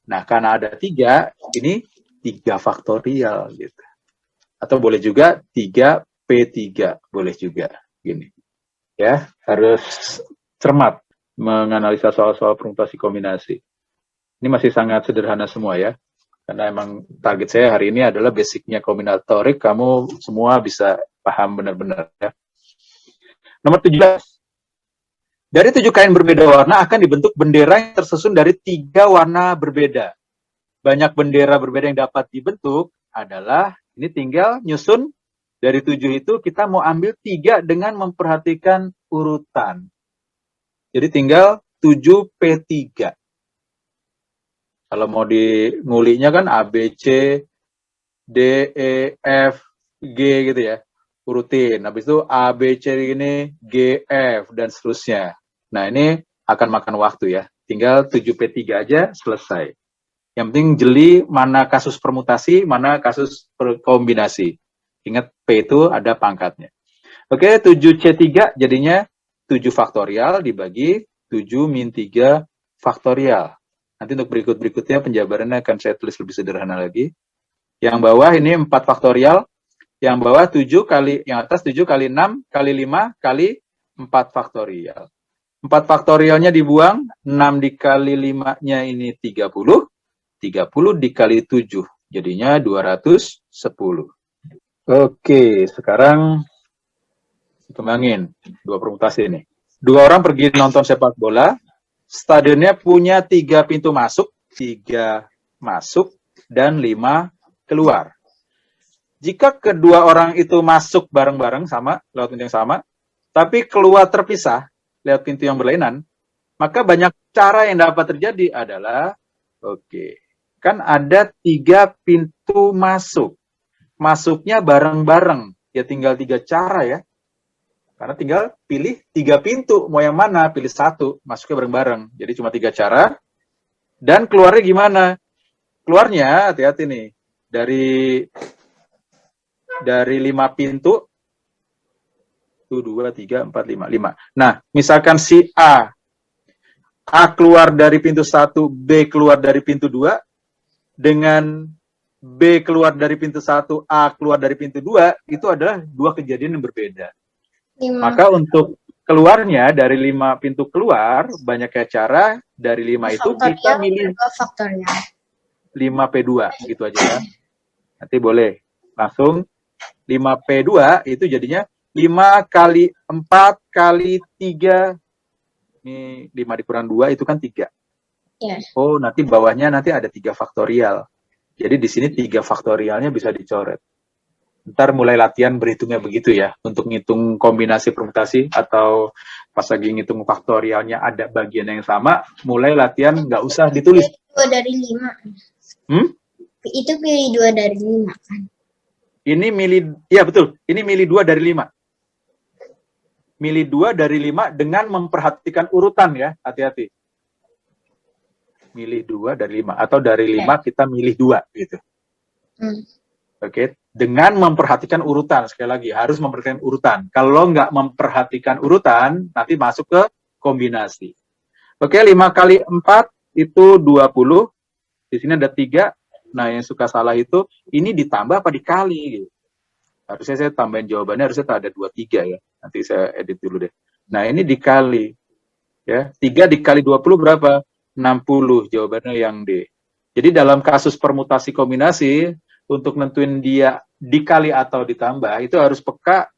Nah, karena ada 3, ini 3 faktorial gitu. Atau boleh juga 3P3, boleh juga gini. Ya, harus cermat menganalisa soal-soal permutasi kombinasi. Ini masih sangat sederhana semua ya. Karena emang target saya hari ini adalah basicnya kombinatorik, kamu semua bisa paham benar-benar ya. Nomor 17. Dari 7 kain berbeda warna akan dibentuk bendera yang tersusun dari 3 warna berbeda. Banyak bendera berbeda yang dapat dibentuk adalah, ini tinggal nyusun dari 7 itu kita mau ambil 3 dengan memperhatikan urutan. Jadi tinggal 7P3. Kalau mau di ngulinya kan A, B, C, D, E, F, G gitu ya. Urutin. Habis itu A, B, C ini, G, F, dan seterusnya. Nah, ini akan makan waktu ya. Tinggal 7P3 aja, selesai. Yang penting jeli mana kasus permutasi, mana kasus kombinasi. Ingat, P itu ada pangkatnya. Oke, 7C3 jadinya 7 faktorial dibagi 7 min 3 faktorial. Nanti untuk berikut-berikutnya penjabarannya akan saya tulis lebih sederhana lagi. Yang bawah ini 4 faktorial. Yang bawah 7 kali, yang atas 7 kali 6 kali 5 kali 4 faktorial. 4 faktorialnya dibuang, 6 dikali 5-nya ini 30. 30 dikali 7, jadinya 210. Oke, sekarang kembangin 2 permutasi ini. 2 orang pergi nonton sepak bola, stadionnya punya 3 pintu masuk, 3 masuk, dan 5 keluar. Jika kedua orang itu masuk bareng-bareng sama, lewat pintu yang sama, tapi keluar terpisah, lewat pintu yang berlainan, maka banyak cara yang dapat terjadi adalah, kan ada 3 pintu masuk. Masuknya bareng-bareng, ya tinggal 3 cara ya. Karena tinggal pilih 3 pintu, mau yang mana, pilih 1, masuknya bareng-bareng. Jadi cuma 3 cara. Dan keluarnya gimana? Keluarnya, hati-hati nih, dari 5 pintu, 1, 2, 3, 4, 5. Nah, misalkan si A keluar dari pintu 1, B keluar dari pintu 2, dengan B keluar dari pintu 1, A keluar dari pintu 2, itu adalah 2 kejadian yang berbeda. 5. Maka untuk keluarnya dari 5 pintu keluar, banyak cara. Dari 5 itu kita milih 5P2, gitu aja ya. Nanti boleh langsung 5P2 itu jadinya 5 kali 4 kali 3. Ini 5 dikurang 2 itu kan 3. Ya. Oh, nanti bawahnya nanti ada 3 faktorial. Jadi di sini 3 faktorialnya bisa dicoret. Ntar mulai latihan berhitungnya begitu ya, untuk ngitung kombinasi permutasi atau pas lagi ngitung faktorialnya ada bagian yang sama, mulai latihan nggak usah ditulis. 2 dari 5. Itu pilih 2 dari 5 kan? Ini milih, ya betul, ini milih 2 dari 5. Milih 2 dari 5 dengan memperhatikan urutan ya, hati-hati. Milih 2 dari 5, atau dari 5 kita milih 2 gitu. Oke, dengan memperhatikan urutan, sekali lagi harus memperhatikan urutan. Kalau nggak memperhatikan urutan, nanti masuk ke kombinasi. Oke, 5 kali 4 itu 20. Di sini ada 3. Nah, yang suka salah itu, ini ditambah apa dikali? Gitu. Harusnya saya tambahin jawabannya, harusnya ada 23 ya. Nanti saya edit dulu deh. Nah, ini dikali. Ya, 3 dikali 20 berapa? 60, jawabannya yang D. Jadi dalam kasus permutasi kombinasi, untuk nentuin dia dikali atau ditambah, itu harus peka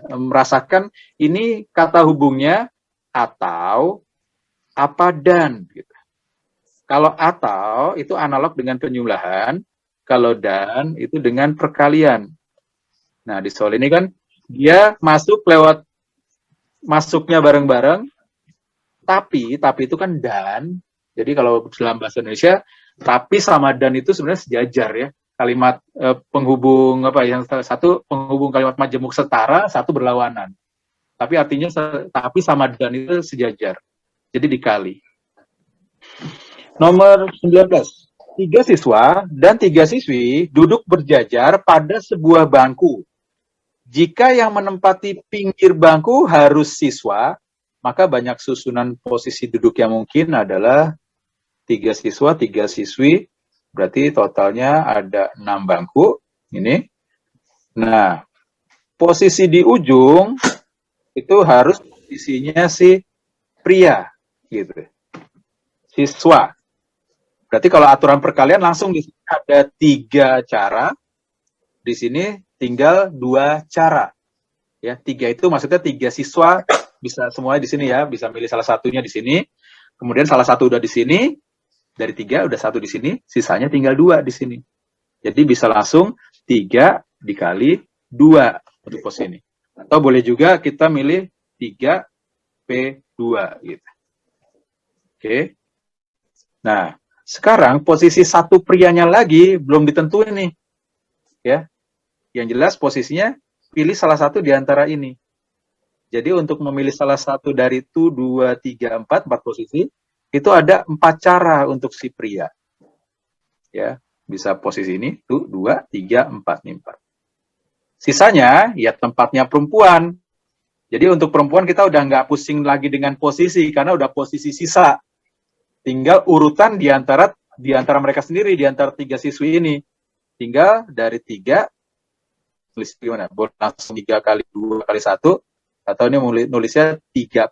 merasakan ini kata hubungnya atau apa dan gitu. Kalau atau itu analog dengan penjumlahan, kalau dan itu dengan perkalian. Nah, di soal ini kan dia masuknya bareng-bareng, tapi itu kan dan. Jadi kalau dalam bahasa Indonesia, tapi sama dan itu sebenarnya sejajar ya. Kalimat penghubung yang satu penghubung kalimat majemuk setara, satu berlawanan. Tapi artinya tapi sama dan itu sejajar. Jadi dikali. Nomor 19. 3 siswa dan 3 siswi duduk berjajar pada sebuah bangku. Jika yang menempati pinggir bangku harus siswa, maka banyak susunan posisi duduk yang mungkin adalah 3 siswa, 3 siswi, berarti totalnya ada 6 bangku. Ini. Nah, posisi di ujung itu harus posisinya si pria, gitu. Siswa. Berarti kalau aturan perkalian langsung di sini ada 3 cara. Di sini tinggal 2 cara. Ya, 3 itu maksudnya 3 siswa bisa semuanya di sini ya, bisa milih salah satunya di sini. Kemudian salah satu udah di sini. Dari 3 udah 1 di sini, sisanya tinggal 2 di sini. Jadi bisa langsung 3 dikali 2 untuk posisi ini. Atau boleh juga kita milih 3P2 gitu. Oke. Nah, sekarang posisi satu prianya lagi belum ditentuin nih. Ya. Yang jelas posisinya pilih salah satu di antara ini. Jadi untuk memilih salah satu dari 2, 3, 4 posisi, itu ada 4 cara untuk si pria. Ya, bisa posisi ini, 2, 3, 4, nih 4. Sisanya, ya tempatnya perempuan. Jadi untuk perempuan kita udah nggak pusing lagi dengan posisi, karena udah posisi sisa. Tinggal urutan di antara mereka sendiri, di antara 3 siswi ini. Tinggal dari 3, tulis gimana? Boleh langsung 3 kali 2 kali 1, atau ini nulisnya 3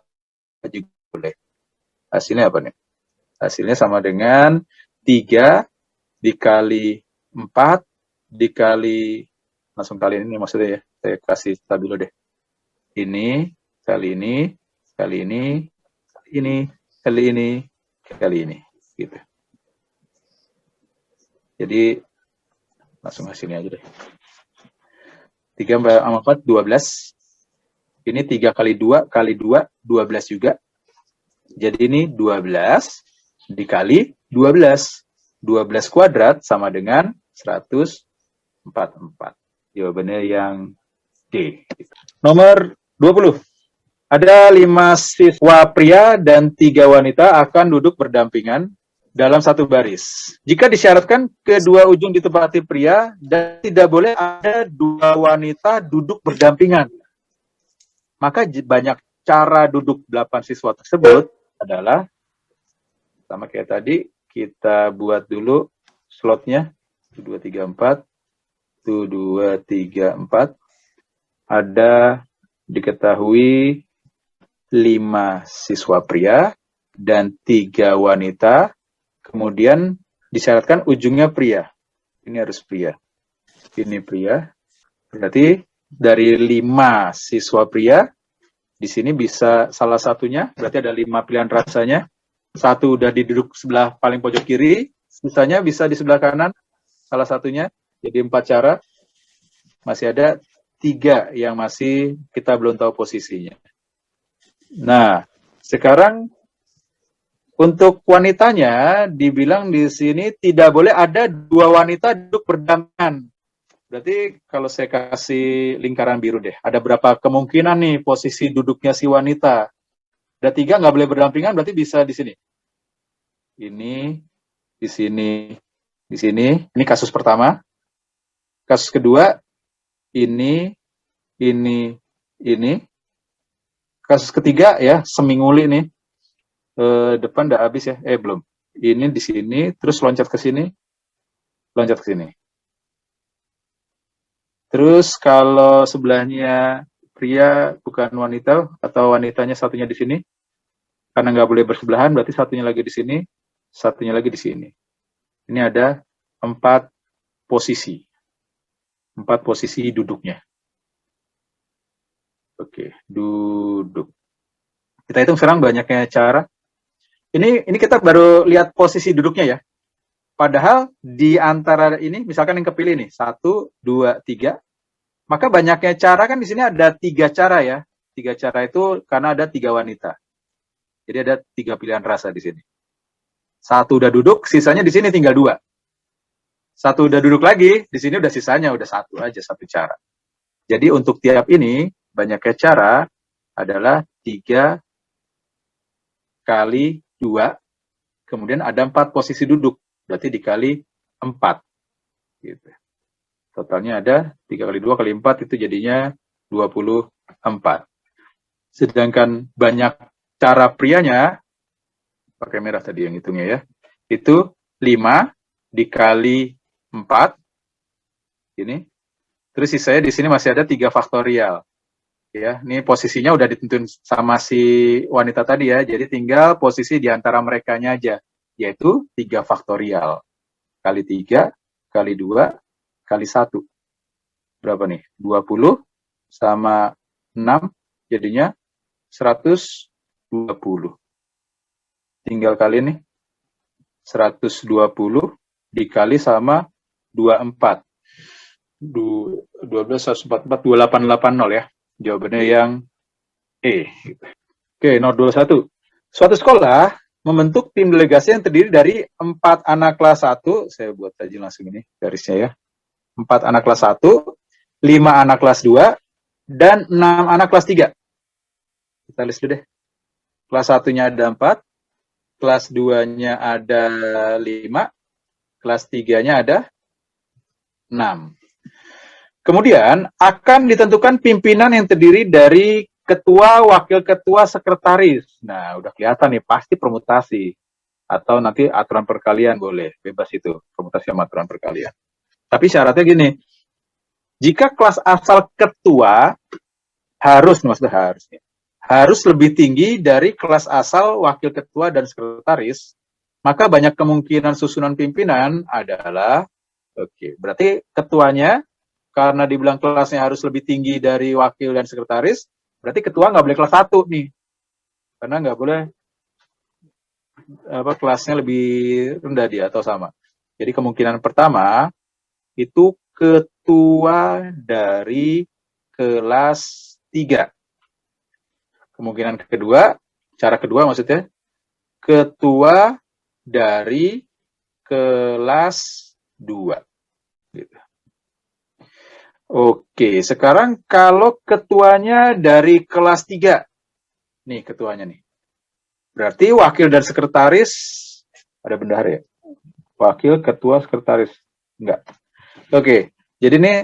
juga boleh. Hasilnya apa nih? Hasilnya sama dengan 3 dikali 4 dikali, langsung kali ini maksudnya ya. Saya kasih tab dulu deh. Ini, kali ini, kali ini, kali ini, kali ini, kali ini. Gitu. Jadi, langsung hasilnya aja deh. 3 sama 4, 12. Ini 3 kali 2, kali 2, 12 juga. Jadi ini 12 dikali 12. 12 kuadrat sama dengan 144. Jawabannya yang D. Nomor 20. Ada 5 siswa pria dan 3 wanita akan duduk berdampingan dalam satu baris. Jika disyaratkan kedua ujung ditempati pria dan tidak boleh ada 2 wanita duduk berdampingan, maka banyak cara duduk 8 siswa tersebut adalah sama kayak tadi, kita buat dulu slotnya 2, 3, 4 2, 3, 4 ada diketahui 5 siswa pria dan 3 wanita, kemudian disyaratkan ujungnya pria, ini harus pria. ini pria. Berarti dari 5 siswa pria, di sini bisa salah satunya, berarti ada 5 pilihan rasanya. Satu udah diduduk sebelah paling pojok kiri, sisanya bisa di sebelah kanan, salah satunya. Jadi 4 cara. Masih ada 3 yang masih kita belum tahu posisinya. Nah, sekarang untuk wanitanya dibilang di sini tidak boleh ada 2 wanita duduk berdampingan. Berarti kalau saya kasih lingkaran biru deh, ada berapa kemungkinan nih posisi duduknya si wanita? Ada 3 nggak boleh berdampingan, berarti bisa di sini. Ini, di sini, di sini. Ini kasus pertama. Kasus kedua, ini. Kasus ketiga ya, seminguli nih. Depan udah habis ya, belum. Ini di sini, terus loncat ke sini, loncat ke sini. Terus kalau sebelahnya pria bukan wanita, atau wanitanya satunya di sini, karena nggak boleh bersebelahan, berarti satunya lagi di sini, satunya lagi di sini. Ini ada 4 posisi. 4 posisi duduknya. Oke, duduk. Kita hitung sekarang banyaknya cara. Ini kita baru lihat posisi duduknya ya. Padahal di antara ini, misalkan yang kepilih nih, 1, 2, 3. Maka banyaknya cara kan di sini ada 3 cara ya. 3 cara itu karena ada 3 wanita. Jadi ada 3 pilihan rasa di sini. 1 udah duduk, sisanya di sini tinggal 2. 1 udah duduk lagi, di sini udah sisanya udah 1 aja, 1 cara. Jadi untuk tiap ini, banyaknya cara adalah 3 kali 2, kemudian ada 4 posisi duduk, berarti dikali 4. Gitu. Totalnya ada 3 kali 2 kali 4, itu jadinya 24. Sedangkan banyak cara prianya, pakai merah tadi yang hitungnya ya, itu 5 dikali 4, ini. Terus sisanya di sini masih ada 3 faktorial. Ya, ini posisinya udah ditentuin sama si wanita tadi ya, jadi tinggal posisi di antara merekanya aja, yaitu 3 faktorial. Kali 3, kali 2, kali 1. Berapa nih? 20 sama 6, jadinya 120. Tinggal kali nih, 120 dikali sama 24. 12, 144, 2880 ya. Jawabannya yang E. Oke, nomor 21. Suatu sekolah membentuk tim delegasi yang terdiri dari 4 anak kelas 1, saya buat aja langsung ini garisnya ya. 4 anak kelas 1, 5 anak kelas 2, dan 6 anak kelas 3. Kita list dulu deh. Kelas 1-nya ada 4, kelas 2-nya ada 5, kelas 3-nya ada 6. Kemudian akan ditentukan pimpinan yang terdiri dari ketua, wakil ketua, sekretaris. Nah, udah kelihatan nih, pasti permutasi. Atau nanti aturan perkalian boleh, bebas itu, permutasi sama aturan perkalian. Tapi syaratnya gini, jika kelas asal ketua harus lebih tinggi dari kelas asal wakil ketua dan sekretaris, maka banyak kemungkinan susunan pimpinan adalah, berarti ketuanya, karena dibilang kelasnya harus lebih tinggi dari wakil dan sekretaris, berarti ketua nggak boleh kelas 1 nih. Karena nggak boleh kelasnya lebih rendah dia atau sama. Jadi kemungkinan pertama, itu ketua dari kelas 3. Kemungkinan kedua, cara kedua maksudnya, ketua dari kelas 2. Gitu. Oke, sekarang kalau ketuanya dari kelas 3. Nih ketuanya nih. Berarti wakil dan sekretaris, ada bendahara ya? Wakil, ketua, sekretaris. Enggak. Oke, jadi ini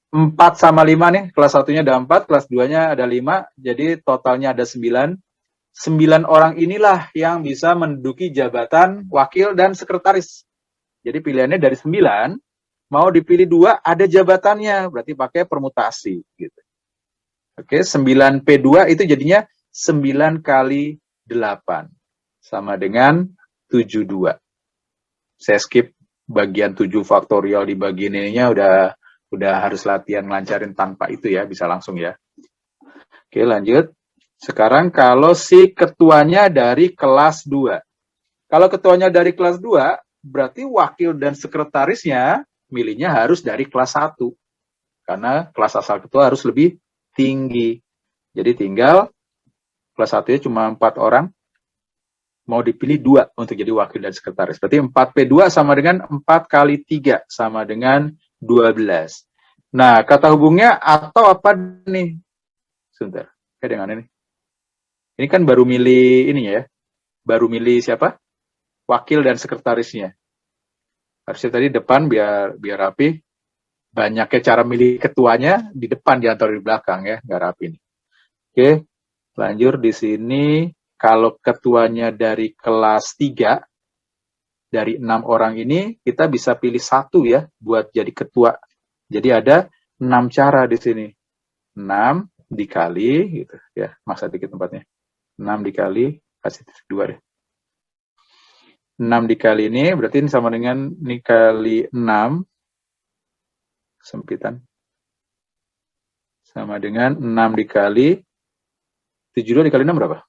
4 sama 5 nih, kelas 1-nya ada 4, kelas 2-nya ada 5, jadi totalnya ada 9. 9 orang inilah yang bisa menduduki jabatan wakil dan sekretaris. Jadi pilihannya dari 9, mau dipilih 2, ada jabatannya, berarti pakai permutasi. Gitu. Oke, 9P2 itu jadinya 9 kali 8, sama dengan 72. Saya skip bagian 7 faktorial di bagian ininya udah harus latihan lancarin tanpa itu ya, bisa langsung ya. Oke, lanjut. Sekarang kalau si ketuanya dari kelas 2. Kalau ketuanya dari kelas 2, berarti wakil dan sekretarisnya milihnya harus dari kelas 1. Karena kelas asal ketua harus lebih tinggi. Jadi tinggal kelas 1-nya cuma 4 orang, mau dipilih 2 untuk jadi wakil dan sekretaris. Berarti 4P2 sama dengan 4 kali 3 sama dengan 12. Nah, kata hubungnya atau apa nih? Sebentar, kayak dengan ini. Ini kan baru milih ini ya. Baru milih siapa? Wakil dan sekretarisnya. Harusnya tadi depan biar rapi. Banyaknya cara milih ketuanya di depan diantar di belakang ya, nggak rapi nih. Oke, lanjut di sini. Kalau ketuanya dari kelas 3, dari 6 orang ini, kita bisa pilih 1 ya, buat jadi ketua. Jadi ada 6 cara di sini. 6 dikali, gitu ya, masa dikit tempatnya. 6 dikali, kasih 2 deh. 6 dikali ini, berarti ini sama dengan ini kali 6, sempitan. Sama dengan 6 dikali, 72 dikali 6 berapa?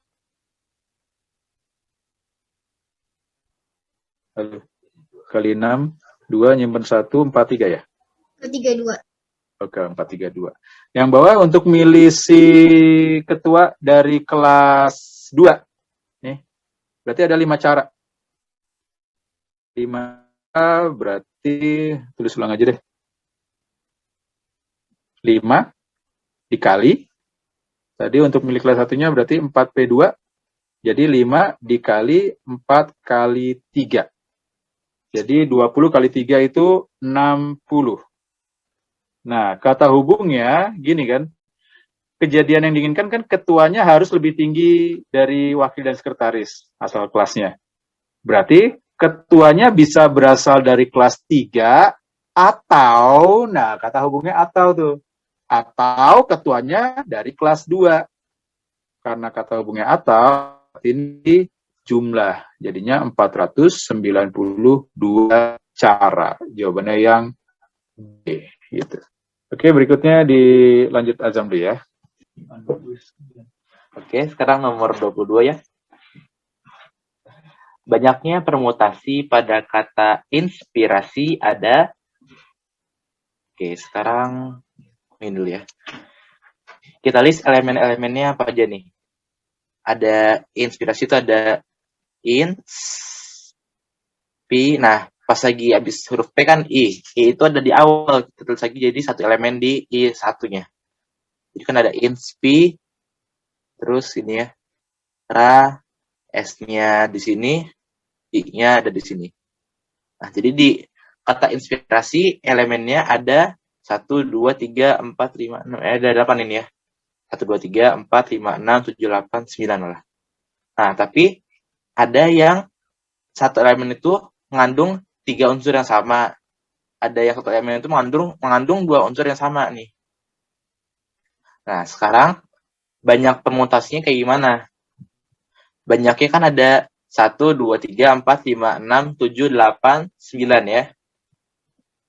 Lalu, kali 6, 2 nyimpen 1, 43 ya? 32. Oke, 432. Yang bawah untuk milih si ketua dari kelas 2. Nih, berarti ada 5 cara. 5 berarti, tulis ulang aja deh. 5 dikali. Tadi untuk milih kelas 1-nya berarti 4P2. Jadi 5 dikali 4 kali 3. Jadi 20 kali 3 itu 60. Nah, kata hubungnya gini kan. Kejadian yang diinginkan kan ketuanya harus lebih tinggi dari wakil dan sekretaris asal kelasnya. Berarti ketuanya bisa berasal dari kelas 3 atau, nah kata hubungnya atau tuh. Atau ketuanya dari kelas 2. Karena kata hubungnya atau, ini jumlah. Jadinya 492 cara. Jawabannya yang B. Gitu. Oke, berikutnya dilanjut Azam dulu ya. Oke, sekarang nomor 22 ya. Banyaknya permutasi pada kata inspirasi ada. Oke, sekarang ini dulu ya. Kita list elemen-elemennya apa aja nih. Ada inspirasi itu ada ins, P. Nah, pas lagi habis huruf P kan I. I itu ada di awal. Kita tulis lagi jadi satu elemen di I satunya. Jadi kan ada inspi, terus ini ya, ra, S-nya di sini, I-nya ada di sini. Nah, jadi di kata inspirasi elemennya ada 1, 2, 3, 4, 5, 6, ada 8 ini ya. 1, 2, 3, 4, 5, 6, 7, 8, 9 lah. Nah, tapi ada yang satu elemen itu mengandung 3 unsur yang sama. Ada yang satu elemen itu mengandung 2 unsur yang sama nih. Nah, sekarang banyak permutasinya kayak gimana? Banyaknya kan ada 1, 2, 3, 4, 5, 6, 7, 8, 9 ya.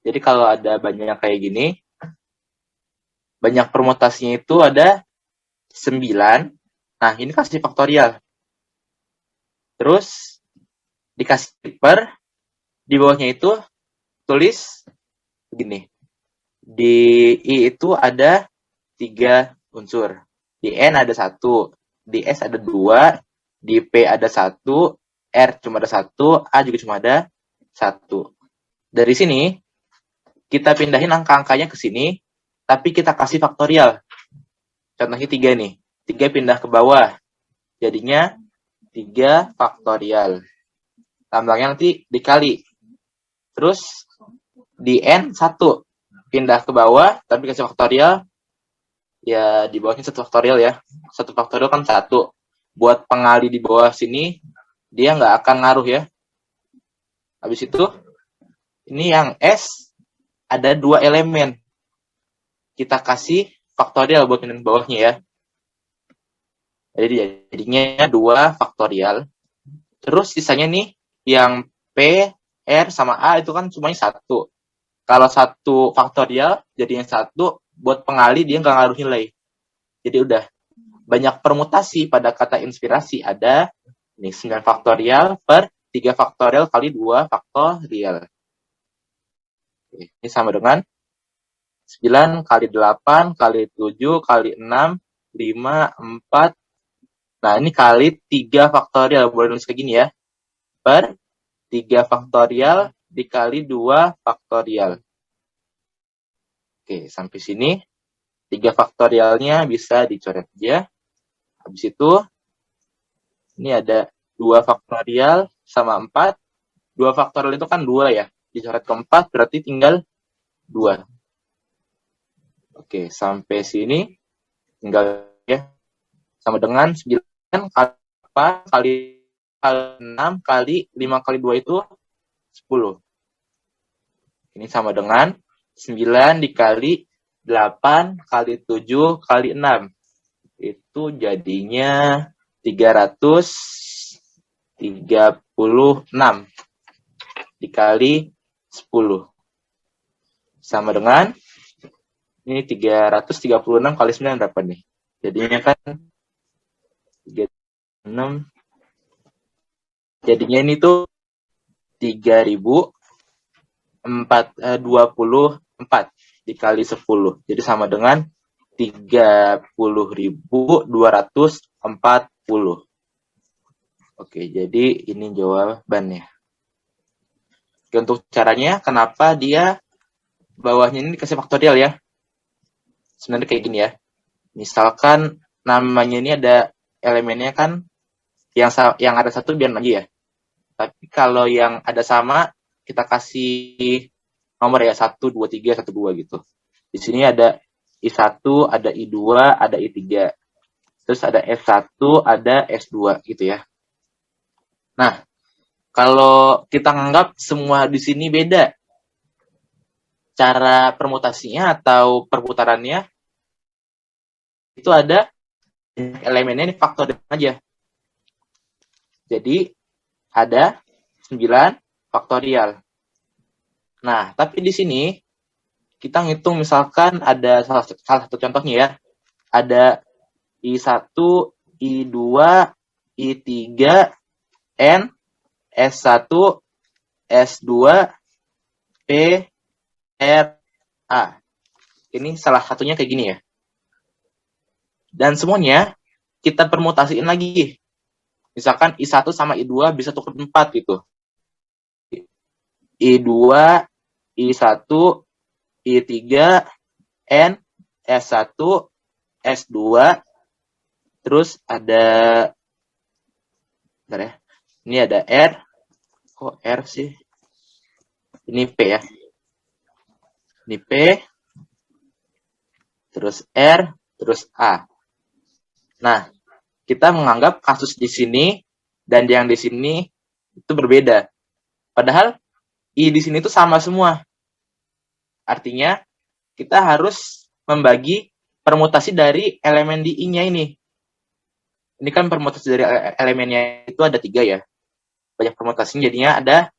Jadi kalau ada banyak kayak gini, banyak permutasinya itu ada 9. Nah, ini kasih faktorial. Terus dikasih per, di bawahnya itu tulis begini. Di I itu ada 3 unsur. Di N ada 1, di S ada 2, di P ada 1, R cuma ada 1, A juga cuma ada 1. Dari sini, kita pindahin angka-angkanya ke sini, tapi kita kasih faktorial. Contohnya 3 nih. 3 pindah ke bawah. Jadinya 3 faktorial. Tambahnya nanti dikali. Terus di N 1. Pindah ke bawah, tapi kasih faktorial. Ya, di bawahnya 1 faktorial ya. 1 faktorial kan 1. Buat pengali di bawah sini, dia nggak akan ngaruh ya. Habis itu, ini yang S, ada 2 elemen. Kita kasih faktorial buat pindahin bawahnya ya. Jadi jadinya 2 faktorial. Terus sisanya nih, yang P R sama A itu kan semuanya 1. Kalau 1 faktorial jadinya 1, buat pengali dia nggak ngaruh nilai. Jadi udah banyak permutasi pada kata inspirasi. Ada nih 9 faktorial per 3 faktorial kali 2 faktorial. Oke, ini sama dengan 9 kali 8 kali 7 kali 6, 5, 4. Nah, ini kali 3 faktorial. Boleh nulis kayak gini ya. Per 3 faktorial dikali 2 faktorial. Oke, sampai sini 3 faktorialnya bisa dicoret aja. Habis itu, ini ada 2 faktorial sama 4. 2 faktorial itu kan 2 ya. Dicoret ke 4 berarti tinggal 2. Oke, sampai sini tinggal ya. Sama dengan 9 kali 8 kali 6 kali 5 kali 2 itu 10. Ini sama dengan 9 dikali 8 kali 7 kali 6. Itu jadinya 336 dikali 10. Sama dengan, ini 336 kali 9 berapa nih? Jadinya kan 36. Jadinya ini tuh 3024 dikali 10. Jadi sama dengan 30.240. Oke, jadi ini jawabannya. Oke, untuk caranya, kenapa dia bawahnya ini dikasih faktorial ya? Sebenarnya kayak gini ya. Misalkan namanya ini ada elemennya kan yang ada 1 biar aja ya. Tapi kalau yang ada sama, kita kasih nomor ya 1, 2, 3, 1, 2 gitu. Di sini ada I1, ada I2, ada I3. Terus ada S1, ada S2 gitu ya. Nah, kalau kita nganggap semua di sini beda, cara permutasinya atau perputarannya, itu ada elemennya ini faktor aja. Jadi, ada 9 faktorial. Nah, tapi di sini kita ngitung misalkan ada salah satu contohnya ya. Ada I1, I2, I3, N, S1, S2, P, R, A. Ini salah satunya kayak gini ya. Dan semuanya kita permutasiin lagi. Misalkan I1 sama I2 bisa tukar 4 gitu. I2, I1, I3, N, S1, S2, terus ada, bentar ya, ini ada R, kok R sih? Ini P ya. Ini P, terus R, terus A. Nah, kita menganggap kasus di sini dan yang di sini itu berbeda. Padahal I di sini itu sama semua. Artinya, kita harus membagi permutasi dari elemen di I-nya ini. Ini kan permutasi dari elemennya itu ada 3 ya. Banyak permutasinya jadinya ada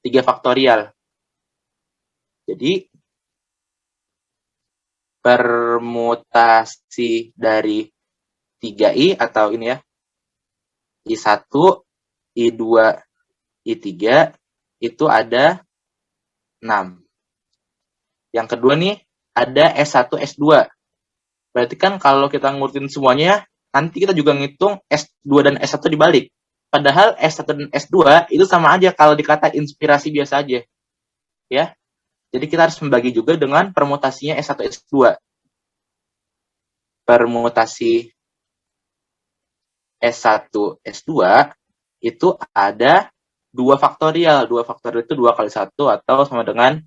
3 faktorial. Jadi, permutasi dari 3I atau ini ya, I1, I2, I3 itu ada 6. Yang kedua nih, ada S1, S2. Berarti kan kalau kita ngurutin semuanya, nanti kita juga ngitung S2 dan S1 dibalik. Padahal S1 dan S2 itu sama aja kalau dikata inspirasi biasa aja. Ya. Jadi kita harus membagi juga dengan permutasinya S1, S2. Permutasi S1, S2 itu ada 2 faktorial. 2 faktorial itu 2 kali 1 atau sama dengan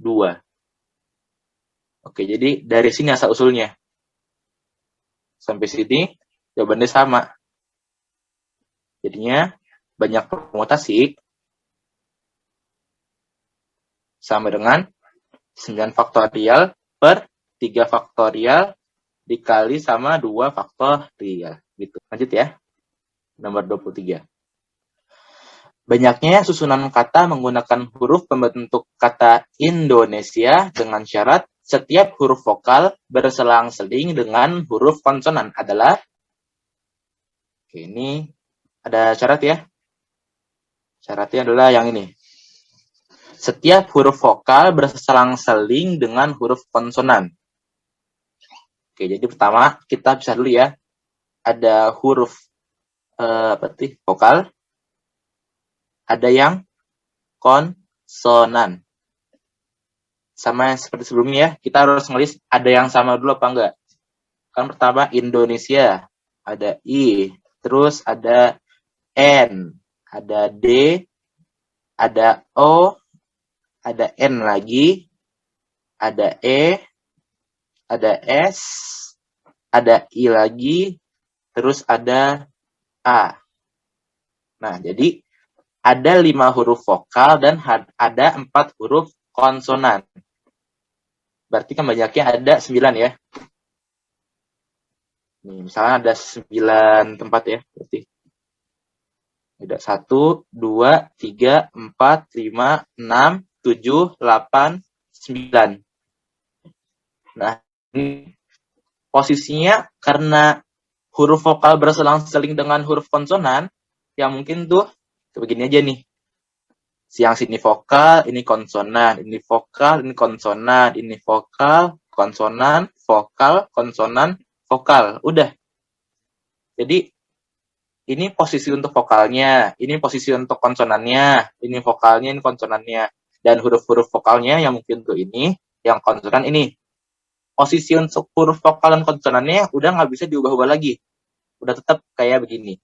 2. Oke, jadi dari sini asal-usulnya. Sampai sini, jawabannya sama. Jadinya, banyak permutasi sama dengan 9 faktorial per 3 faktorial dikali sama 2 faktorial. Gitu. Lanjut ya. Nomor 23. Banyaknya susunan kata menggunakan huruf pembentuk kata Indonesia dengan syarat setiap huruf vokal berselang-seling dengan huruf konsonan adalah. Oke, ini ada syarat ya. Syaratnya adalah yang ini. Setiap huruf vokal berselang-seling dengan huruf konsonan. Oke, jadi pertama kita bisa dulu ya. Ada huruf vokal. Ada yang konsonan. Sama yang seperti sebelumnya ya, kita harus ngelis ada yang sama dulu apa enggak. Kan pertama Indonesia, ada I, terus ada N, ada D, ada O, ada N lagi, ada E, ada S, ada I lagi, terus ada A. Nah, jadi ada 5 huruf vokal dan ada 4 huruf konsonan. Berarti kan banyaknya ada 9 ya. Nih, misalnya ada 9 tempat ya. Berarti ada 1, 2, 3, 4, 5, 6, 7, 8, 9. Nah, ini posisinya karena huruf vokal berselang-seling dengan huruf konsonan, yang mungkin tuh begini aja nih. Yang sini vokal, ini konsonan, ini vokal, ini konsonan, ini vokal, konsonan, vokal, konsonan, vokal. Udah. Jadi, ini posisi untuk vokalnya, ini posisi untuk konsonannya, ini vokalnya, ini konsonannya. Dan huruf-huruf vokalnya yang mungkin tuh ini, yang konsonan ini. Posisi untuk huruf vokal dan konsonannya udah nggak bisa diubah-ubah lagi. Udah tetap kayak begini.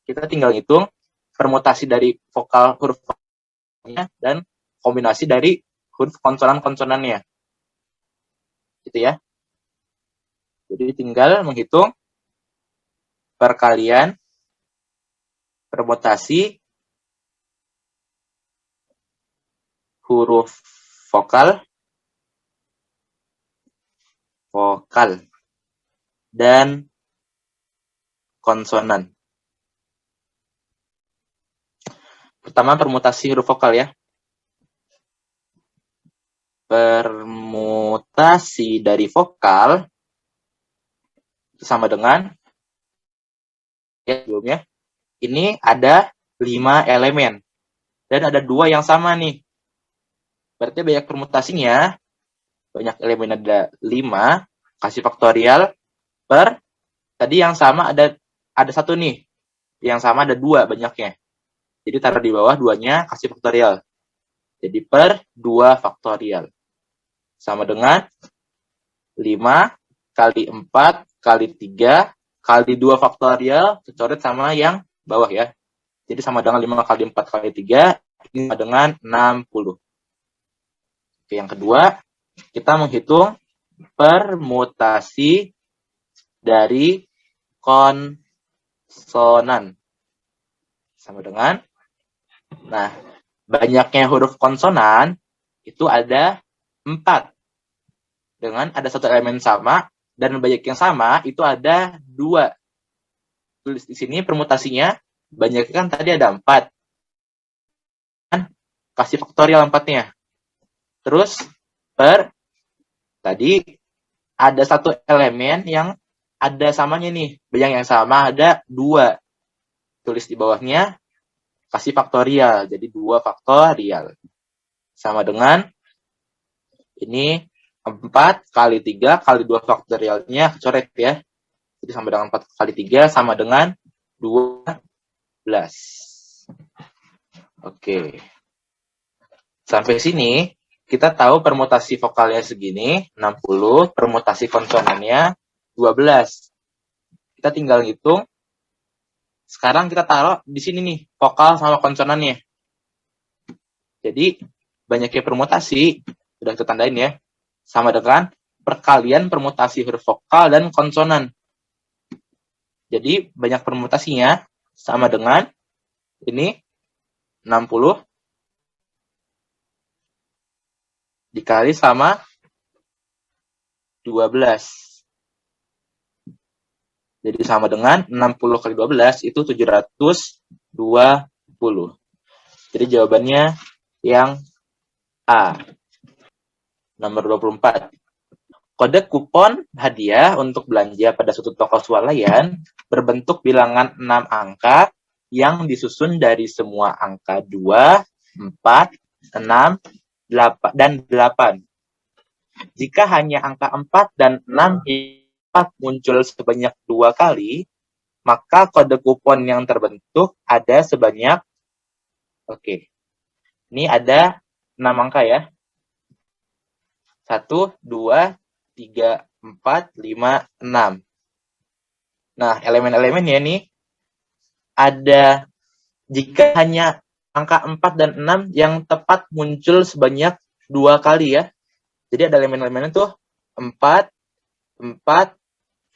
Kita tinggal hitung permutasi dari vokal huruf vokalnya dan kombinasi dari huruf konsonan-konsonannya. Gitu ya. Jadi tinggal menghitung perkalian permutasi huruf vokal dan konsonan. Pertama permutasi huruf vokal ya. Permutasi dari vokal itu sama dengan ya sebelumnya. Ini ada 5 elemen dan ada 2 yang sama nih. Berarti banyak permutasinya. Banyak elemen ada 5, kasih faktorial per tadi yang sama ada 1 nih. Yang sama ada 2 banyaknya. Jadi taruh di bawah 2-nya, kasih faktorial. Jadi per 2 faktorial. Sama dengan 5 kali 4 kali 3 kali 2 faktorial, coret sama yang bawah ya. Jadi sama dengan 5 kali 4 kali 3, ini sama dengan 60. Oke, yang kedua, kita menghitung permutasi dari konsonan. Sama dengan, nah, banyaknya huruf konsonan itu ada 4. Dengan ada 1 elemen sama, dan banyak yang sama itu ada 2. Tulis di sini permutasinya, banyak kan tadi ada 4. Kasih faktorial 4-nya. Terus, per, tadi ada 1 elemen yang ada samanya nih. Banyak yang sama ada 2. Tulis di bawahnya, kasih faktorial. Jadi 2 faktorial. Sama dengan, ini 4 kali 3 kali 2 faktorialnya coret ya. Jadi sama dengan 4 kali 3 sama dengan 12. Oke. Sampai sini kita tahu permutasi vokalnya segini 60, permutasi konsonannya 12. Kita tinggal hitung. Sekarang kita taruh di sini nih vokal sama konsonannya. Jadi banyaknya permutasi sudah kita tandain ya. Sama dengan perkalian permutasi huruf vokal dan konsonan. Jadi banyak permutasinya sama dengan ini 60 dikali sama 12. Jadi sama dengan 60 kali 12 itu 720. Jadi jawabannya yang A. Nomor 24. Kode kupon hadiah untuk belanja pada suatu toko swalayan berbentuk bilangan 6 angka yang disusun dari semua angka 2, 4, 6, 8, dan 8. Jika hanya angka 4 dan 6 muncul sebanyak 2 kali, maka kode kupon yang terbentuk ada sebanyak, ini ada 6 angka ya. 1, 2, 3, 4, 5, 6. Nah, elemen-elemennya nih ada jika hanya angka 4 dan 6 yang tepat muncul sebanyak 2 kali ya. Jadi ada elemen-elemennya tuh 4, 4,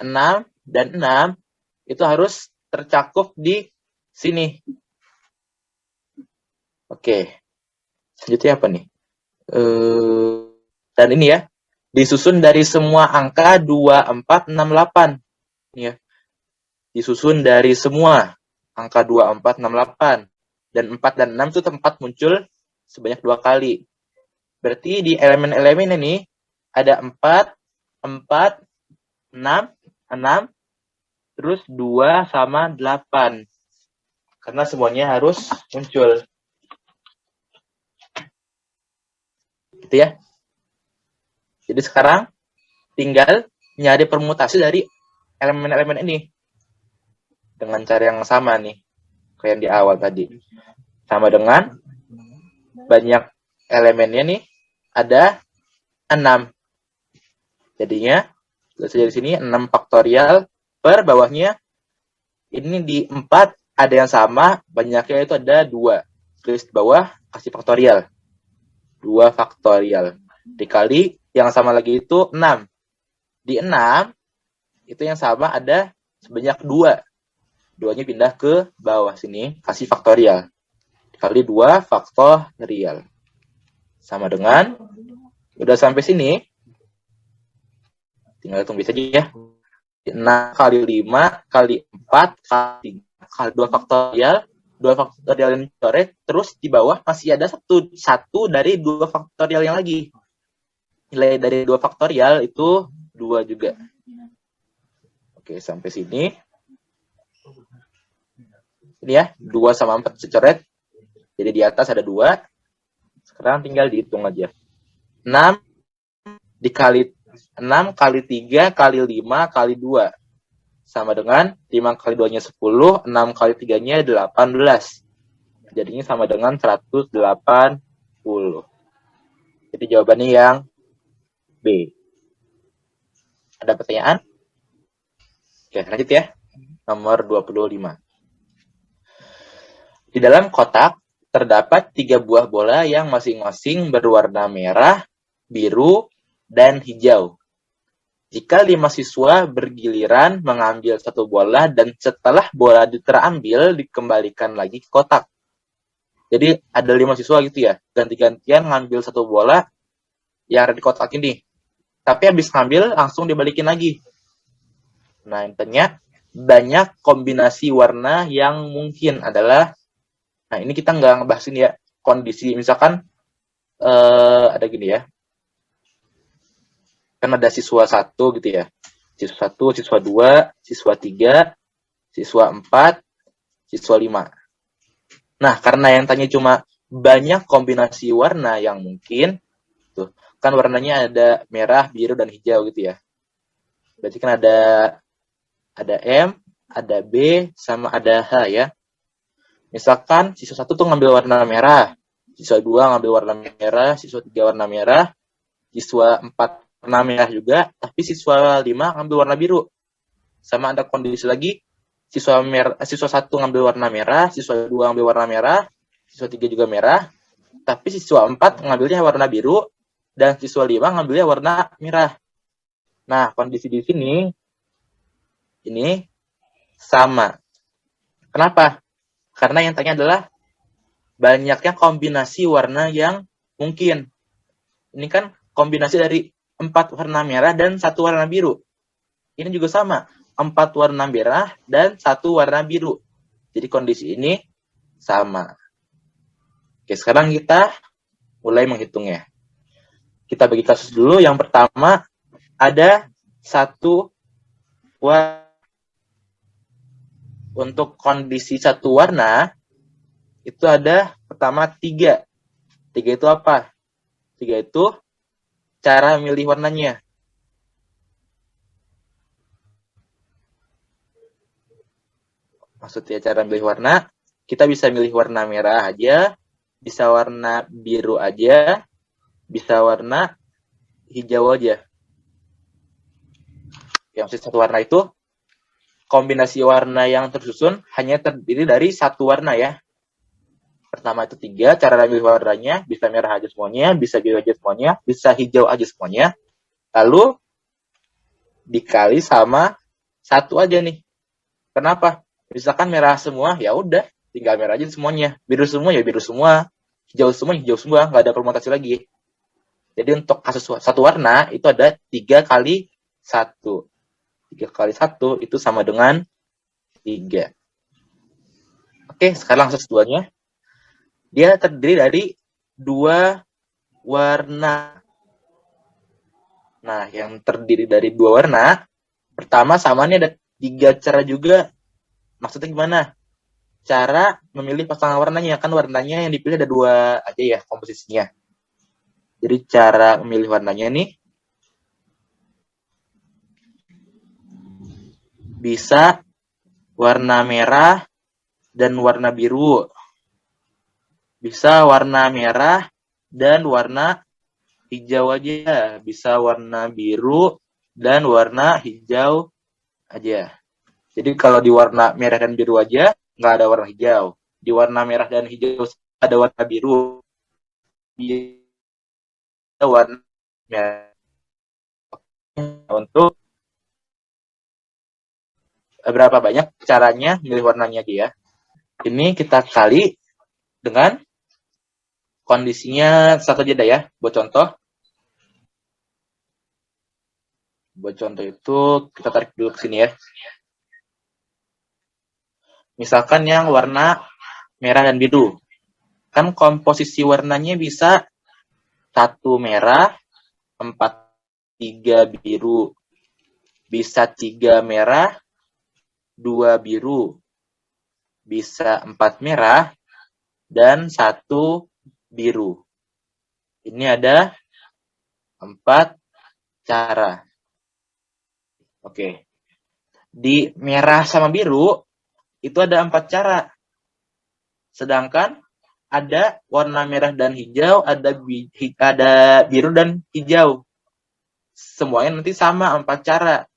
6, dan 6 itu harus tercakup di sini. Oke. Selanjutnya apa nih? Dan ini ya, disusun dari semua angka 2, 4, 6, 8. Ini ya. Disusun dari semua angka 2, 4, 6, 8. Dan 4 dan 6 itu tempat muncul sebanyak 2 kali. Berarti di elemen-elemen ini ada 4, 4, 6, 6, terus 2 sama 8. Karena semuanya harus muncul. Gitu ya. Jadi sekarang tinggal nyari permutasi dari elemen-elemen ini. Dengan cara yang sama nih. Kayak yang di awal tadi. Sama dengan banyak elemennya nih ada 6. Jadinya tulis di sini 6 faktorial per bawahnya ini di 4 ada yang sama, banyaknya itu ada 2. Tulis di bawah kasih faktorial. 2 faktorial dikali yang sama lagi itu 6. Di 6 itu yang sama ada sebanyak 2. 2-nya pindah ke bawah sini, kasih faktorial. Dikali 2 faktorial. Sama dengan, udah sampai sini, tinggal tunggu saja ya. 6 kali 5 kali 4 kali 3 kali 2 faktorial. 2 faktorial yang dicoret, terus di bawah masih ada satu dari 2 faktorial yang lagi. Nilai dari 2 faktorial itu 2 juga. Oke, sampai sini. Ini ya, 2 sama 4 dicoret. Jadi di atas ada 2. Sekarang tinggal dihitung aja. 6 dikali 6 kali 3 kali 5 kali 2. Sama dengan 5 kali 2-nya 10, 6 kali 3-nya 18. Jadinya sama dengan 180. Jadi jawabannya yang B. Ada pertanyaan? Oke, lanjut ya. Nomor 25. Di dalam kotak terdapat 3 buah bola yang masing-masing berwarna merah, biru, dan hijau. Jika 5 siswa bergiliran mengambil 1 bola dan setelah bola terambil dikembalikan lagi ke kotak. Jadi ada 5 siswa gitu ya, ganti-gantian ngambil 1 bola yang ada di kotak ini. Tapi habis ngambil langsung dibalikin lagi. Nah, intinya banyak kombinasi warna yang mungkin adalah, nah ini kita nggak ngebahas ini ya, kondisi misalkan ada gini ya. Kan ada siswa 1 gitu ya. Siswa 1, siswa 2, siswa 3, siswa 4, siswa 5. Nah, karena yang tanya cuma banyak kombinasi warna yang mungkin, tuh kan warnanya ada merah, biru, dan hijau gitu ya. Berarti kan ada M, ada B, sama ada H ya. Misalkan siswa 1 tuh ngambil warna merah, siswa 2 ngambil warna merah, siswa 3 warna merah, siswa 4 warna merah juga, tapi siswa 5 ngambil warna biru. Sama ada kondisi lagi, siswa 1 ngambil warna merah, siswa 2 ngambil warna merah, siswa 3 juga merah, tapi siswa 4 ngambilnya warna biru, dan siswa 5 ngambilnya warna merah. Nah, kondisi di sini, ini sama. Kenapa? Karena yang tanya adalah banyaknya kombinasi warna yang mungkin. Ini kan kombinasi dari 4 warna merah dan 1 warna biru. Ini juga sama. 4 warna merah dan 1 warna biru. Jadi kondisi ini sama. Oke, sekarang kita mulai menghitungnya. Kita bagi kasus dulu. Yang pertama, ada satu warna. Untuk kondisi satu warna, itu ada pertama 3. 3 itu apa? 3 itu cara milih warnanya. Maksudnya cara milih warna, kita bisa milih warna merah aja, bisa warna biru aja, bisa warna hijau aja. Yang satu warna itu, kombinasi warna yang tersusun hanya terdiri dari satu warna ya. Pertama itu 3, cara milih warnanya, bisa merah aja semuanya, bisa biru aja semuanya, bisa hijau aja semuanya. Lalu, dikali sama 1 aja nih. Kenapa? Misalkan merah semua, ya udah, tinggal merah aja semuanya. Biru semua, ya biru semua. Hijau semua, nggak ada permutasi lagi. Jadi untuk kasus satu warna, itu ada 3 kali 1. 3 kali 1 itu sama dengan 3. Oke, sekarang kasus duanya. Dia terdiri dari 2 warna. Nah, yang terdiri dari 2 warna, pertama sama nih ada 3 cara juga. Maksudnya gimana? Cara memilih pasangan warnanya. Kan warnanya yang dipilih ada 2 aja ya komposisinya. Jadi cara memilih warnanya nih, bisa warna merah dan warna biru. Bisa warna merah dan warna hijau aja. Bisa warna biru dan warna hijau aja. Jadi kalau di warna merah dan biru aja, nggak ada warna hijau. Di warna merah dan hijau ada warna biru. Di warna merah. Untuk berapa banyak caranya milih warnanya dia. Ini kita kali dengan kondisinya satu aja ya. Buat contoh itu kita tarik dulu ke sini ya. Misalkan yang warna merah dan biru. Kan komposisi warnanya bisa 1 merah, 4, 3 biru. Bisa 3 merah, 2 biru. Bisa 4 merah, dan 1 biru. Ini ada 4 cara. Oke. Di merah sama biru, itu ada 4 cara. Sedangkan ada warna merah dan hijau, ada biru dan hijau. Semuanya nanti sama 4 cara.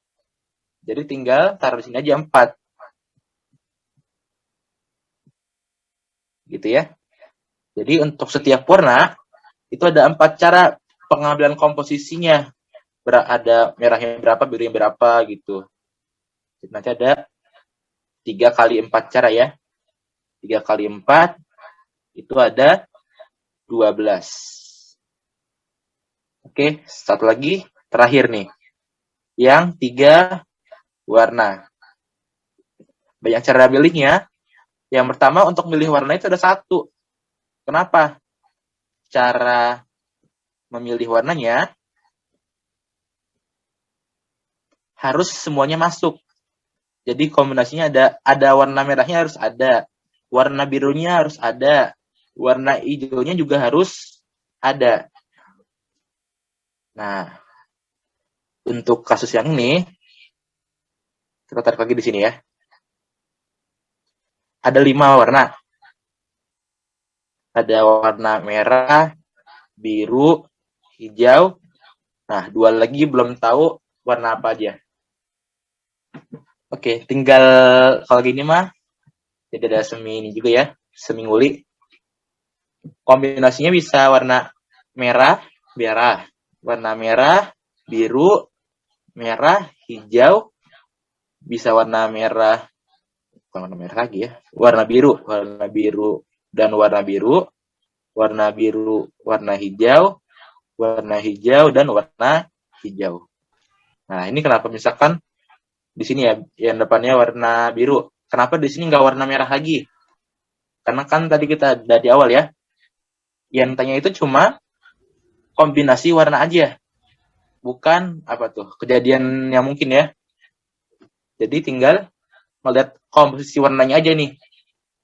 Jadi tinggal taruh di sini aja 4. Gitu ya. Jadi untuk setiap warna, itu ada 4 cara pengambilan komposisinya. Ada merahnya berapa, birunya berapa gitu. Jadi nanti ada 3 kali 4 cara ya. 3 kali 4 itu ada 12. Oke, satu lagi terakhir nih. Yang 3 warna. Banyak cara milihnya. Yang pertama untuk milih warna itu ada 1. Kenapa? Cara memilih warnanya harus semuanya masuk. Jadi kombinasinya ada warna merahnya harus ada, warna birunya harus ada, warna hijaunya juga harus ada. Nah, untuk kasus yang ini, kita tarik lagi di sini ya. Ada 5 warna. Ada warna merah, biru, hijau. Nah, 2 lagi belum tahu warna apa aja. Oke, tinggal kalau gini mah, jadi ada semi ini juga ya, semi nguli. Kombinasinya bisa warna merah, warna merah, biru, merah, hijau, bisa warna merah, bukan warna merah lagi ya, warna biru dan warna biru, warna hijau, dan warna hijau. Nah, ini kenapa misalkan di sini ya, yang depannya warna biru. Kenapa di sini nggak warna merah lagi? Karena kan tadi kita ada di awal ya, Yang tanya itu cuma kombinasi warna aja. Bukan apa tuh, kejadian yang mungkin ya. Jadi tinggal melihat komposisi warnanya aja nih.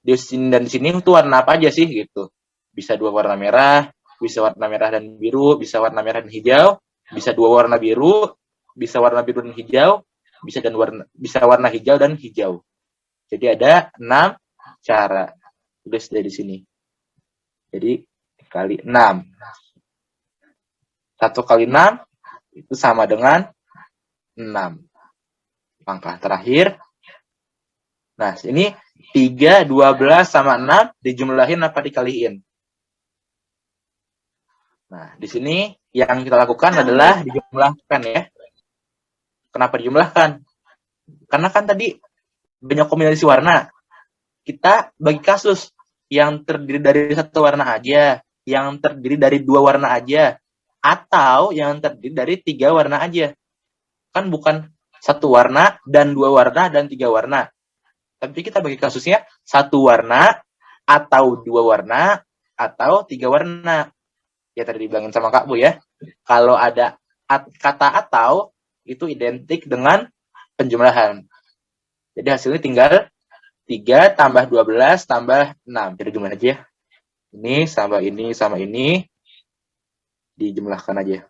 Di sini dan di sini tuh warna apa aja sih gitu. Bisa 2 warna merah, bisa warna merah dan biru, bisa warna merah dan hijau, bisa 2 warna biru, bisa warna biru dan hijau, bisa warna hijau dan hijau. Jadi ada 6 cara. Tulis dari sini. Jadi kali 6. 1 kali 6 itu sama dengan 6. Langkah terakhir. Nah, ini 3, 12 sama 6 dijumlahin apa dikaliin? Nah, di sini yang kita lakukan adalah dijumlahkan ya. Kenapa dijumlahkan? Karena kan tadi banyak kombinasi warna. Kita bagi kasus yang terdiri dari 1 warna aja, yang terdiri dari 2 warna aja, atau yang terdiri dari 3 warna aja. Kan bukan 1 warna dan 2 warna dan 3 warna. Tapi kita bagi kasusnya 1 warna atau 2 warna atau 3 warna. Ya tadi dibilangin sama Kak Bu ya. Kalau ada kata atau itu identik dengan penjumlahan. Jadi hasilnya tinggal 3 tambah 12 tambah 6. Jadi gimana aja ya? Ini sama ini dijumlahkan aja.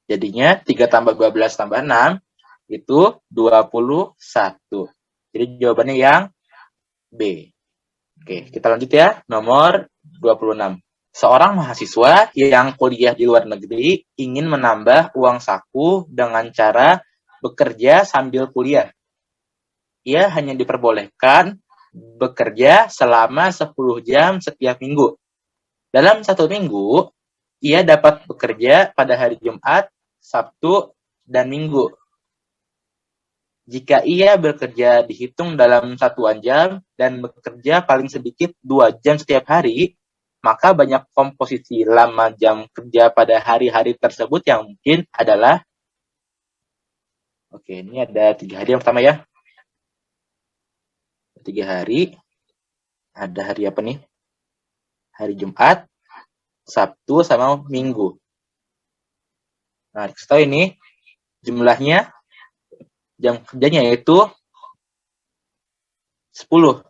Jadinya 3 tambah 12 tambah 6 itu 21. Jadi jawabannya yang B. Oke, kita lanjut ya. Nomor 26. Seorang mahasiswa yang kuliah di luar negeri ingin menambah uang saku dengan cara bekerja sambil kuliah. Ia hanya diperbolehkan bekerja selama 10 jam setiap minggu. Dalam 1 minggu, ia dapat bekerja pada hari Jumat, Sabtu, dan Minggu. Jika ia bekerja dihitung dalam 1 jam dan bekerja paling sedikit 2 jam setiap hari, maka banyak komposisi lama jam kerja pada hari-hari tersebut yang mungkin adalah, oke, ini ada 3 hari yang pertama ya. 3 hari, ada hari apa nih? Hari Jumat, Sabtu, sama Minggu. Nah, dikasih tahu ini jumlahnya, jam kerjanya yaitu 10.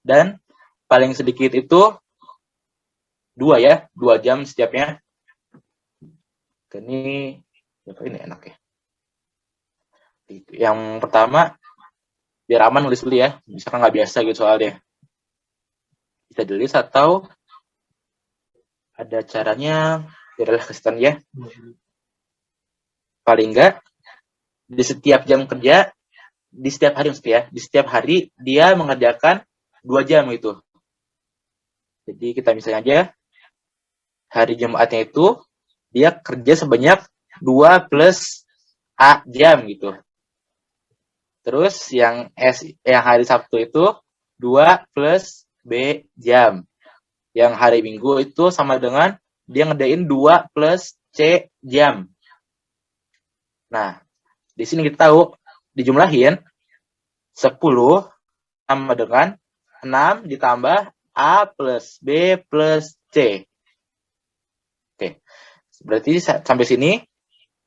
Dan paling sedikit itu 2 ya, 2 jam setiapnya. Ini enak ya. Yang pertama, biar aman nulis dulu ya. Misalkan nggak biasa gitu soalnya. Bisa tulis atau ada caranya, biarlah kesetan ya. Paling nggak, di setiap jam kerja, di setiap hari maksudnya ya, di setiap hari dia mengerjakan 2 jam gitu. Jadi kita misalnya aja, hari Jumatnya itu, dia kerja sebanyak 2 plus A jam gitu. Terus yang hari Sabtu itu 2 plus B jam. Yang hari Minggu itu sama dengan dia ngerjain 2 plus C jam. Nah, di sini kita tahu dijumlahin 10 sama dengan 6 ditambah A plus B plus C. Oke, berarti sampai sini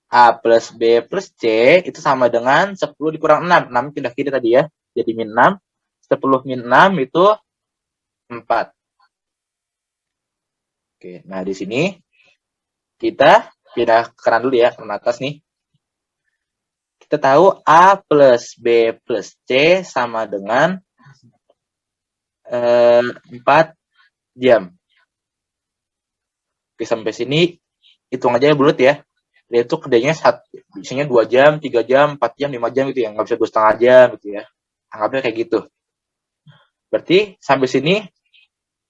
A plus B plus C itu sama dengan 10 dikurang 6. 6 pindah kiri tadi ya. Jadi min 6. 10 min 6 itu 4. Oke, nah di sini kita pindah ke kanan dulu ya, ke atas nih. Kita tahu A plus B plus C sama dengan 4 jam. Oke, sampai sini hitung aja bulat ya. Dia itu kerjanya biasanya 2 jam, 3 jam, 4 jam, 5 jam gitu ya. Nggak bisa 2,5 jam gitu ya. Anggapnya kayak gitu. Berarti sampai sini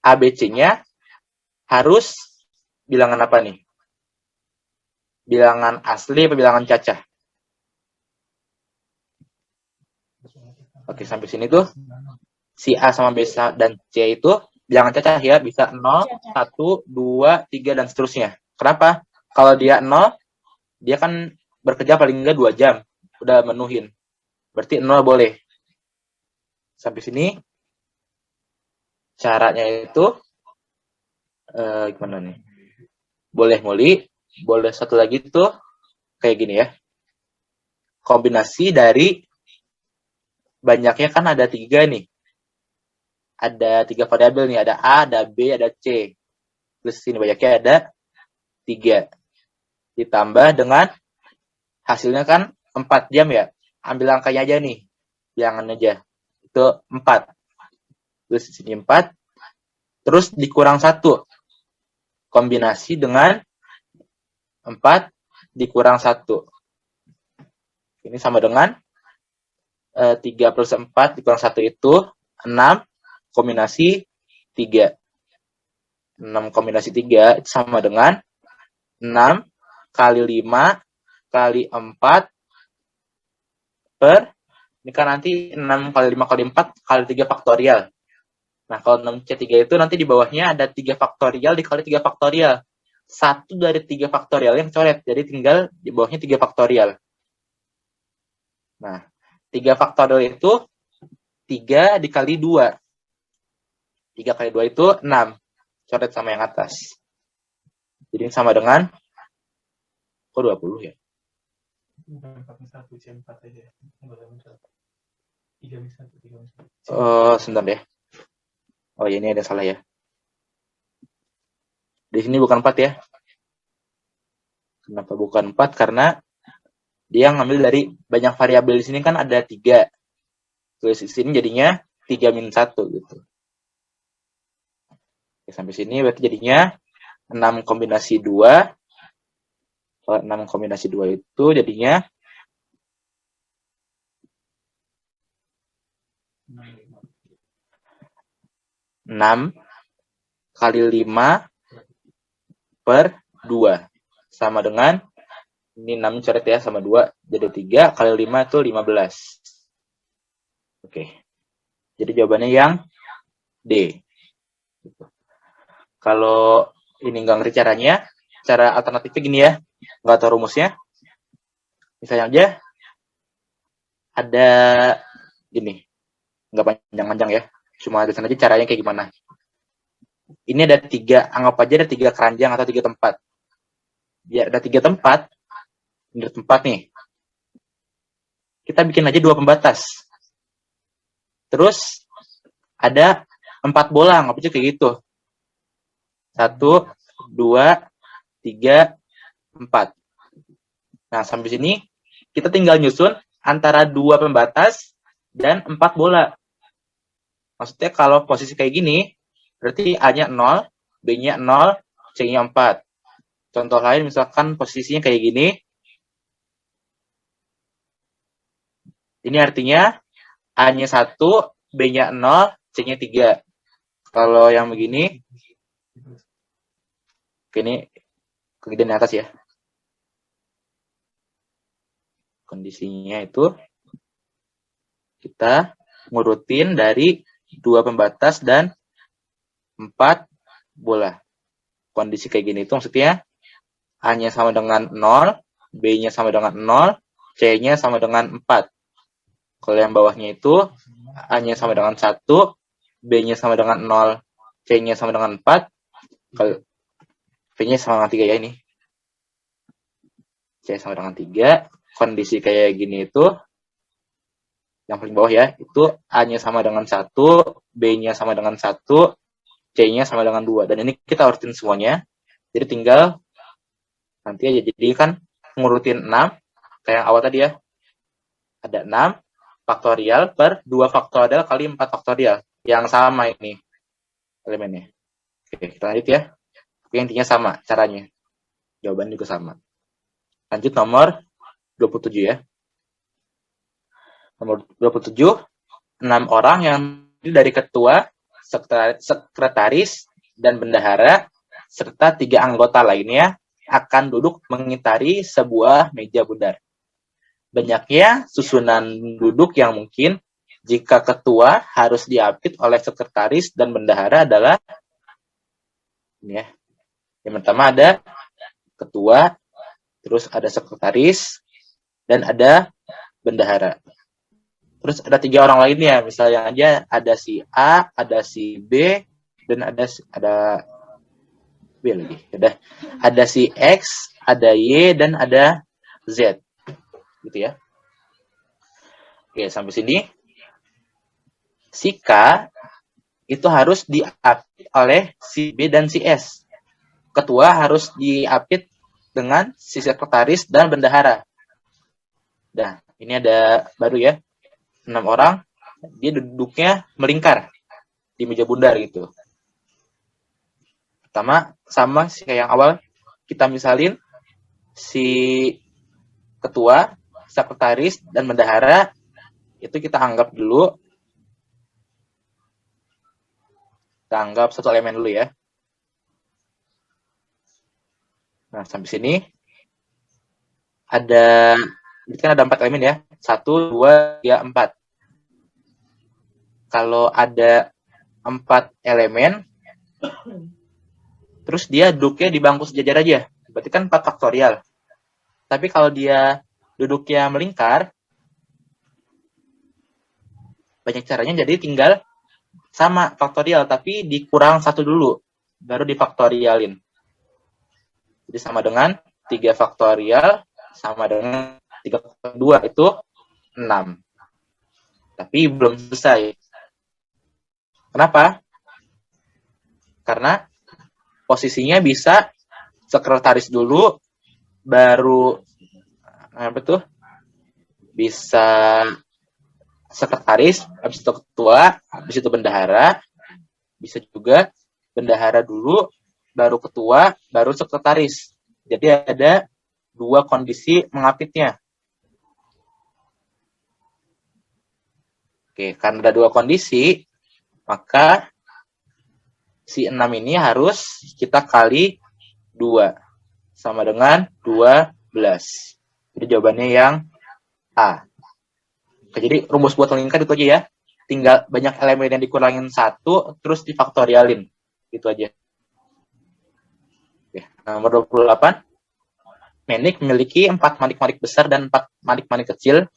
ABC-nya harus bilangan apa nih? Bilangan asli atau bilangan cacah? Oke, sampai sini tuh si A sama B dan C itu bilangan cacah ya. Bisa 0, 1, 2, 3, dan seterusnya. Kenapa? Kalau dia 0, dia kan bekerja paling enggak 2 jam. Udah menuhin. Berarti 0 boleh. Sampai sini caranya itu Gimana nih? Boleh muli, boleh satu lagi tuh kayak gini ya. Kombinasi dari banyaknya kan ada 3 nih. Ada 3 variabel nih, ada A, ada B, ada C. Terus sini banyaknya ada 3. Ditambah dengan hasilnya kan 4 jam ya. Ambil angkanya aja nih. Bilangan aja. Itu 4. Terus di sini 4. Terus dikurang 1. Kombinasi dengan 4 dikurang 1. Ini sama dengan 3 plus 4 dikurang 1 itu 6 kombinasi 3. 6 kombinasi 3 itu sama dengan 6 kali 5 kali 4 per, ini kan nanti 6 kali 5 kali 4 kali 3 faktorial. Nah, kalau 6C3 itu nanti di bawahnya ada 3 faktorial dikali 3 faktorial. 1 dari 3 faktorial yang coret, jadi tinggal di bawahnya 3 faktorial. Nah, 3 faktorial itu 3 dikali 2. 3 kali 2 itu 6. Coret sama yang atas. Jadi sama dengan, kok 20 ya? Sebentar deh. Oh, ini ada salah ya. Di sini bukan 4 ya. Kenapa bukan 4? Karena dia ngambil dari banyak variabel di sini kan ada 3. Terus di sini jadinya 3 min 1 gitu. Oke, sampai sini berarti jadinya 6 kombinasi 2. Kalau 6 kombinasi 2 itu jadinya 6 kali 5 per 2. Sama dengan, ini 6 coret ya, sama 2. Jadi 3 kali 5 itu 15. Oke. Jadi jawabannya yang D. Kalau ini nggak ngerti caranya, cara alternatifnya gini ya. Nggak tahu rumusnya. Misalnya aja, ada gini. Nggak panjang-panjang ya. Cuma tulisan aja caranya kayak gimana. Ini ada 3, anggap aja ada 3 keranjang atau 3 tempat. Ya, ada 3 tempat. Ini ada tempat nih. Kita bikin aja 2 pembatas. Terus, ada 4 bola, anggap aja kayak gitu. 1, 2, 3, 4. Nah, sampai sini, kita tinggal nyusun antara 2 pembatas dan 4 bola. Maksudnya kalau posisi kayak gini, berarti A-nya 0, B-nya 0, C-nya 4. Contoh lain misalkan posisinya kayak gini. Ini artinya A-nya 1, B-nya 0, C-nya 3. Kalau yang begini, ini kegedean atas ya. Kondisinya itu kita ngurutin dari 2 pembatas dan 4 bola. Kondisi kayak gini itu maksudnya A-nya sama dengan 0, B-nya sama dengan 0, C-nya sama dengan 4. Kalau yang bawahnya itu A-nya sama dengan 1, B-nya sama dengan 0, C-nya sama dengan 4, kalau B-nya sama dengan 3 ya ini. C sama dengan 3, kondisi kayak gini itu, yang paling bawah ya, itu A-nya sama dengan 1, B-nya sama dengan 1, C-nya sama dengan 2. Dan ini kita urutin semuanya. Jadi tinggal nanti aja. Jadi kan ngurutin 6, kayak yang awal tadi ya. Ada 6 faktorial per 2 faktorial kali 4 faktorial. Yang sama ini elemennya. Oke, kita lanjut ya. Tapi intinya sama caranya. Jawaban juga sama. Lanjut nomor 27 ya. Nomor 27, 6 orang yang dari ketua, sekretaris, dan bendahara, serta 3 anggota lainnya akan duduk mengitari sebuah meja bundar. Banyaknya susunan duduk yang mungkin jika ketua harus diapit oleh sekretaris dan bendahara adalah ini ya. Yang pertama ada ketua, terus ada sekretaris, dan ada bendahara. Terus ada 3 orang lainnya, misalnya aja ada si A, ada si B, dan ada B lagi. Udah. Ada si X, ada Y, dan ada Z. Gitu ya. Oke, sampai sini. Si K itu harus diapit oleh si B dan si S. Ketua harus diapit dengan si sekretaris dan bendahara. Nah, ini ada baru ya. 6 orang. Dia duduknya melingkar di meja bundar gitu. Pertama, sama sih kayak yang awal. Kita misalin si ketua, sekretaris, dan bendahara itu kita anggap dulu. Kita anggap satu elemen dulu ya. Nah, sampai sini ada, ini kan ada 4 elemen ya. 1, 2, 3, 4. Kalau ada 4 elemen, terus dia duduknya di bangku sejajar aja. Berarti kan 4 faktorial. Tapi kalau dia duduknya melingkar, banyak caranya, jadi tinggal sama faktorial, tapi dikurang 1 dulu, baru difaktorialin. Jadi sama dengan 3 faktorial, sama dengan 3 faktorial 2, itu 6. Tapi belum selesai. Kenapa? Karena posisinya bisa sekretaris dulu, baru apa tuh? Bisa sekretaris, habis itu ketua, habis itu bendahara. Bisa juga bendahara dulu, baru ketua, baru sekretaris. Jadi ada 2 kondisi mengapitnya. Oke, karena ada 2 kondisi, maka si 6 ini harus kita kali 2. Sama dengan 12. Jadi jawabannya yang A. Oke, jadi rumus buat melingkar itu aja ya. Tinggal banyak elemen yang dikurangin 1, terus difaktorialin. Itu aja. Oke, nomor 28. Menik memiliki 4 manik-manik besar dan 4 manik-manik kecil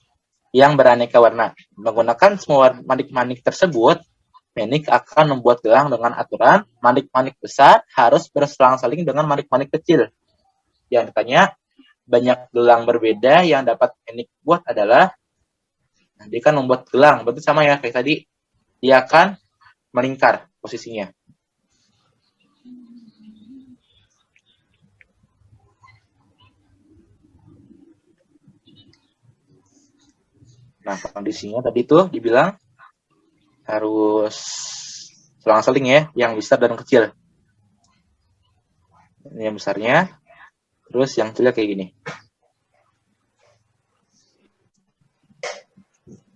yang beraneka warna. Menggunakan semua manik-manik tersebut, Menik akan membuat gelang dengan aturan manik-manik besar harus berselang-seling dengan manik-manik kecil. Yang ditanya, banyak gelang berbeda yang dapat Menik buat adalah, nah, dia kan membuat gelang, berarti sama ya kayak tadi, dia akan melingkar posisinya. Nah, kondisinya tadi tuh dibilang harus selang-seling ya, yang besar dan kecil. Ini yang besarnya, terus yang kecilnya kayak gini.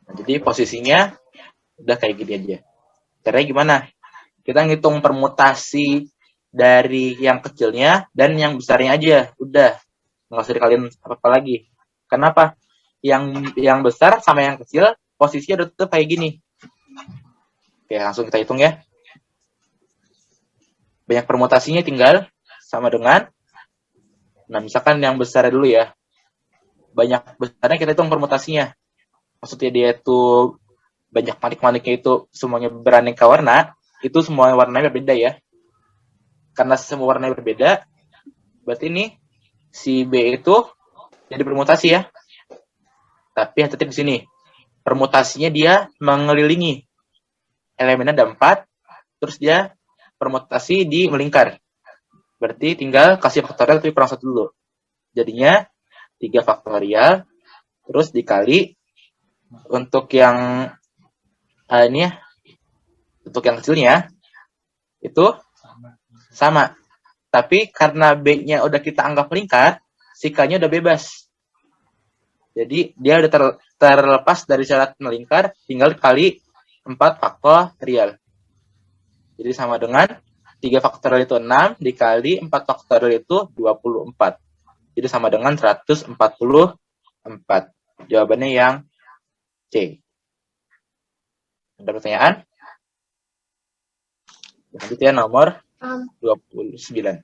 Nah, jadi posisinya udah kayak gini aja. Caranya gimana? Kita ngitung permutasi dari yang kecilnya dan yang besarnya aja. Udah, nggak usah dikaliin apa-apa lagi. Kenapa? Yang besar sama yang kecil posisinya udah tetap kayak gini. Oke, langsung kita hitung ya. Banyak permutasinya tinggal sama dengan, nah misalkan yang besar dulu ya. Banyak besarnya kita hitung permutasinya. Maksudnya dia itu banyak manik-maniknya itu semuanya beraneka warna, itu semua warnanya berbeda ya. Karena semua warnanya berbeda, berarti ini si B itu jadi permutasi ya. Tapi hati-hati di sini. Permutasinya dia mengelilingi. Elemennya ada 4, terus dia permutasi di melingkar. Berarti tinggal kasih faktorial tapi kurang 1 dulu. Jadinya 3 faktorial, terus dikali untuk yang ini ya, untuk yang kecilnya itu sama. Tapi karena B-nya udah kita anggap melingkar, si K-nya udah bebas. Jadi dia udah terlepas dari syarat melingkar, tinggal dikali 4 faktorial. Jadi sama dengan 3 faktorial itu 6, dikali 4 faktorial itu 24. Jadi sama dengan 144. Jawabannya yang C. Ada pertanyaan? Selanjutnya nomor 29.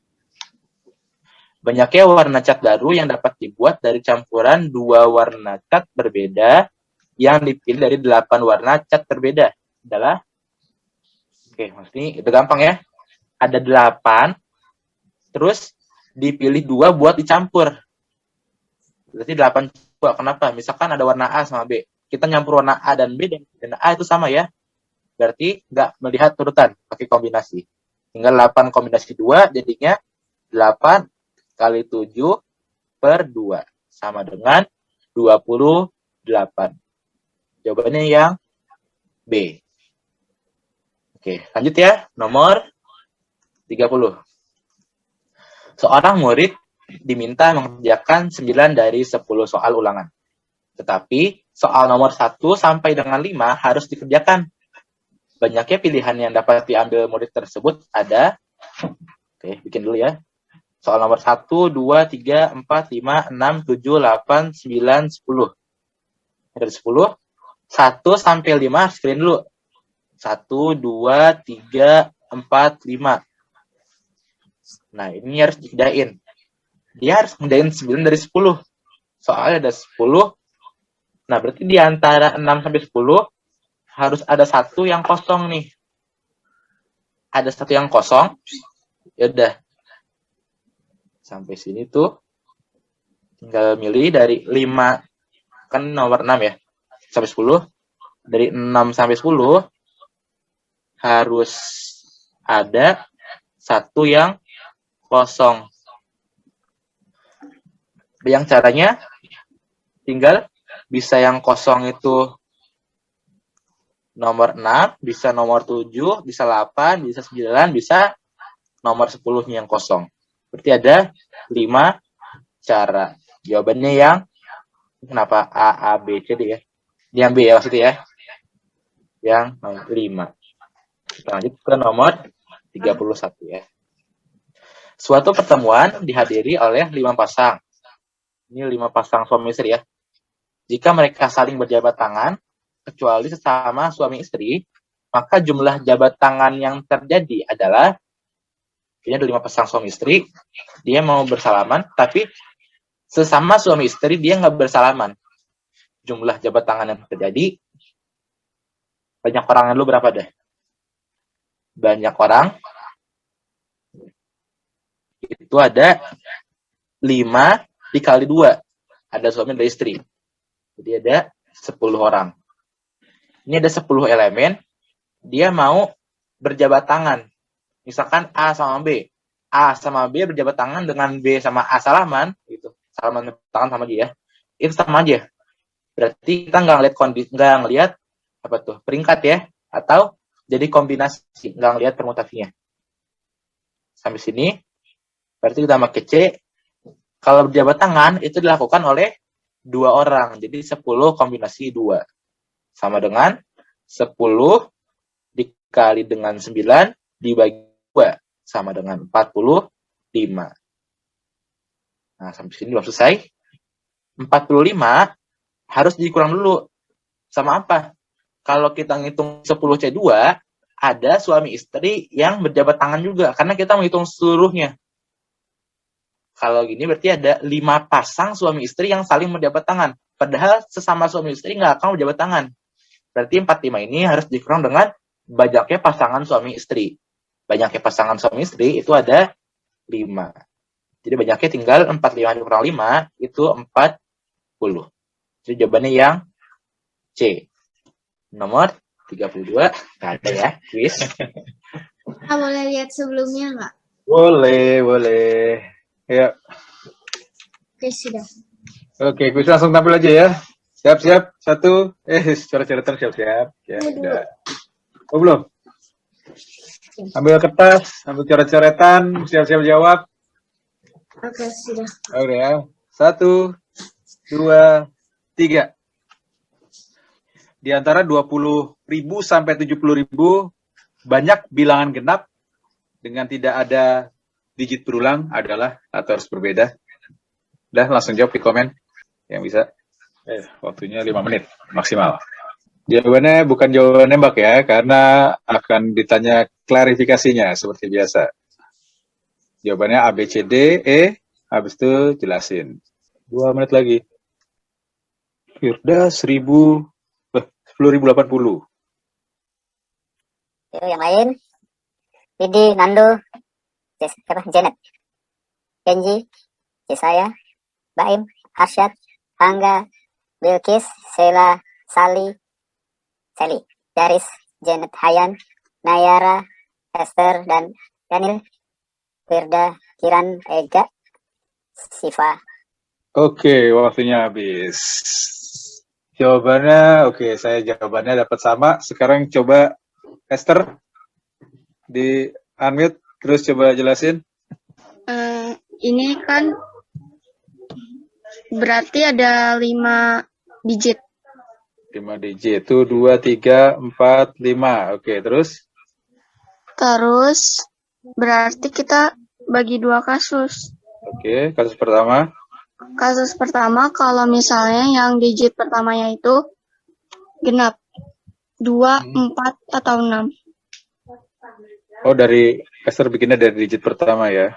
Banyaknya warna cat baru yang dapat dibuat dari campuran 2 warna cat berbeda yang dipilih dari 8 warna cat berbeda adalah, oke, ini udah gampang ya. Ada 8 terus dipilih 2 buat dicampur. Berarti 8 coba. Kenapa? Misalkan ada warna A sama B. Kita nyampur warna A dan B, dan A itu sama ya. Berarti nggak melihat urutan, pakai kombinasi. Tinggal 8 kombinasi 2, jadinya 8 kali 7 per 2. Sama dengan 28. Jawabannya yang B. Oke, lanjut ya. Nomor 30. Seorang murid diminta mengerjakan 9 dari 10 soal ulangan. Tetapi soal nomor 1 sampai dengan 5 harus dikerjakan. Banyaknya pilihan yang dapat diambil murid tersebut ada. Oke, bikin dulu ya. Soal nomor 1, 2, 3, 4, 5, 6, 7, 8, 9, 10. Dari 10, 1 sampai 5 screen dulu. 1, 2, 3, 4, 5. Nah, ini harus dikerjain. Dia harus ngerjain 9 dari 10. Soalnya ada 10. Nah, berarti di antara 6 sampai 10 harus ada 1 yang kosong nih. Ada 1 yang kosong. Ya udah. Sampai sini tuh tinggal milih dari 5, kan nomor 6 ya, sampai 10. Dari 6 sampai 10 harus ada 1 yang kosong. Yang caranya tinggal bisa yang kosong itu nomor 6, bisa nomor 7, bisa 8, bisa 9, bisa nomor 10 yang kosong. Berarti ada 5 cara. Jawabannya yang kenapa A, B, C, D ya? Yang B ya maksudnya ya. Yang 5. Kita lanjut ke nomor 31 ya. Suatu pertemuan dihadiri oleh 5 pasang. Ini 5 pasang suami istri ya. Jika mereka saling berjabat tangan, kecuali sesama suami istri, maka jumlah jabat tangan yang terjadi adalah, ini ada 5 pasang suami istri, dia mau bersalaman, tapi sesama suami istri dia nggak bersalaman. Jumlah jabat tangan yang terjadi, banyak orang dulu berapa deh? Banyak orang, itu ada 5 dikali 2. Ada suami dan istri. Jadi ada 10 orang. Ini ada 10 elemen. Dia mau berjabat tangan. Misalkan A sama B. A sama B berjabat tangan dengan B sama A salaman. Gitu. Salaman tangan sama dia. Itu sama aja. Berarti kita nggak ngeliat nggak ngeliat apa tuh peringkat ya. Atau jadi kombinasi. Nggak ngeliat permutasinya. Sampai sini. Berarti kita pakai C. Kalau berjabat tangan itu dilakukan oleh 2 orang. Jadi 10 kombinasi 2. Sama dengan 10 dikali dengan 9 dibagi 2. Sama dengan 45. Nah, sampai sini belum selesai. 45 harus dikurang dulu. Sama apa? Kalau kita ngitung 10C2, ada suami istri yang berjabat tangan juga. Karena kita menghitung seluruhnya. Kalau gini berarti ada 5 pasang suami istri yang saling berjabat tangan. Padahal sesama suami istri nggak akan berjabat tangan. Berarti 45 ini harus dikurang dengan banyaknya pasangan suami istri. Banyaknya pasangan suami istri itu ada 5. Jadi banyaknya tinggal 45 dikurang 5 itu 40. Jadi jawabannya yang C. Nomor 32. Nggak ada ya, quiz. Boleh lihat sebelumnya nggak? Boleh. Ya. Oke, sudah. Oke, kuis langsung tampil aja ya. Siap-siap. 1. Coret-coretan siap-siap. Ya, udah. Oh, belum? Ambil kertas, ambil coret-coretan, siap-siap jawab. Oke, sudah. Oke ya. 1, 2, 3. Di antara 20.000 sampai 70.000, banyak bilangan genap dengan tidak ada digit berulang adalah atau harus berbeda. Udah, langsung jawab di komen yang bisa. Waktunya 5 menit maksimal. Jawabannya bukan jawaban nembak ya, karena akan ditanya klarifikasinya seperti biasa. Jawabannya A, B, C, D, E, habis itu jelasin. 2 menit lagi. Firda 10.080. Yang lain, Didi, Nando, siapa? Janet. Kenji, Cisaya, Baim, Arsyad, Angga, Bilkis, Sheila, Sally, Sally, Daris, Janet Hayan, Nayara, Esther, dan Daniel, Firda, Kiran, Ega, Siva. Oke, waktunya habis. Jawabannya, oke, saya jawabannya dapat sama. Sekarang coba Esther di unmute, terus coba jelasin. Ini kan berarti ada 5 digit. 5 digit itu 2, 3, 4, 5. Oke, terus? Terus berarti kita bagi 2 kasus. Oke, kasus pertama. Kasus pertama kalau misalnya yang digit pertamanya itu genap. 2, 4, atau 6. Oh, dari Esther bikinnya dari digit pertama ya.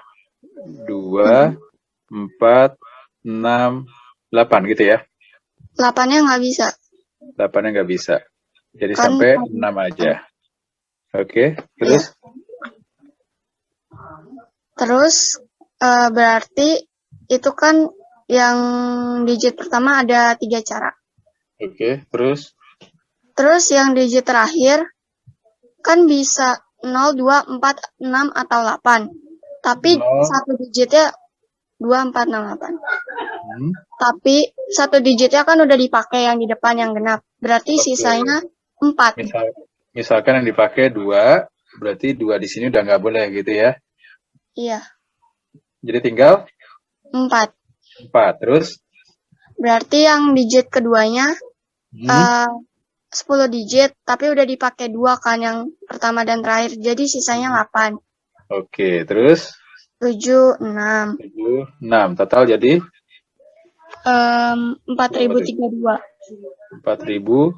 2, 4, 6, 8 gitu ya. 8-nya nggak bisa. 8-nya nggak bisa. Jadi Kan sampai 6 aja. Oke, terus? Terus berarti itu kan yang digit pertama ada 3 cara. Oke, terus? Terus yang digit terakhir kan bisa 0, 2, 4, 6, atau 8. Tapi 0. satu digitnya 2, 4, 6, 8. Tapi satu digitnya kan udah dipakai yang di depan yang genap. Berarti Oke. sisanya 4. Misalkan yang dipakai 2, berarti 2 di sini udah nggak boleh gitu ya. Iya, Jadi tinggal 4. 4. Terus? Berarti yang digit keduanya 10 digit, tapi udah dipakai 2 kan yang pertama dan terakhir. Jadi sisanya 8. Oke, terus? 7, 6. 7, 6. Total jadi? 4032. 4000.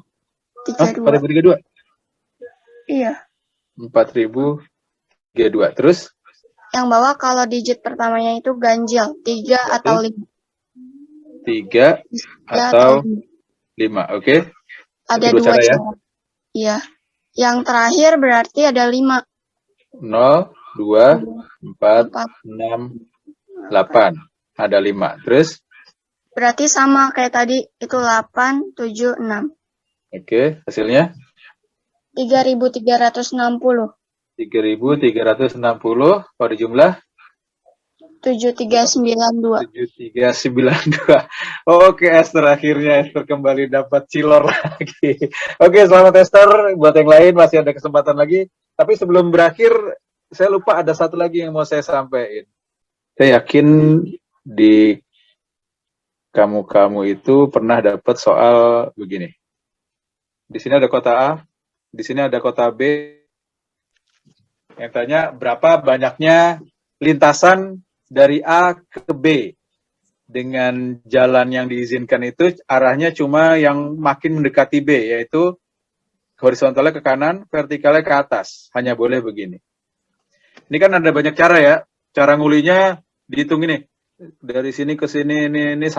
32. 4032? Iya. 4032. Terus? Yang bawah kalau digit pertamanya itu ganjil, 3 atau 5. 3 atau 5. Oke. Ada Itu 2 cara ya? cara. Iya. Yang terakhir berarti ada 5. 0, 2, 4, 6, 8. Ada 5. Terus? Berarti sama kayak tadi, itu 8, 7, 6. Oke, hasilnya? 3360. 3360. Kalau dijumlah? 7392. 7392. Oke, Esther, akhirnya Esther kembali dapat cilor lagi. Oke, selamat Esther. Buat yang lain masih ada kesempatan lagi. Tapi sebelum berakhir, saya lupa ada satu lagi yang mau saya sampaikan. Saya yakin di kamu itu pernah dapat soal begini. Di sini ada kota A, di sini ada kota B. Yang tanya berapa banyaknya lintasan dari A ke B. Dengan jalan yang diizinkan itu arahnya cuma yang makin mendekati B, yaitu horizontalnya ke kanan, vertikalnya ke atas. Hanya boleh begini. Ini kan ada banyak cara ya. Cara ngulinya dihitung ini. Dari sini ke sini ini 1.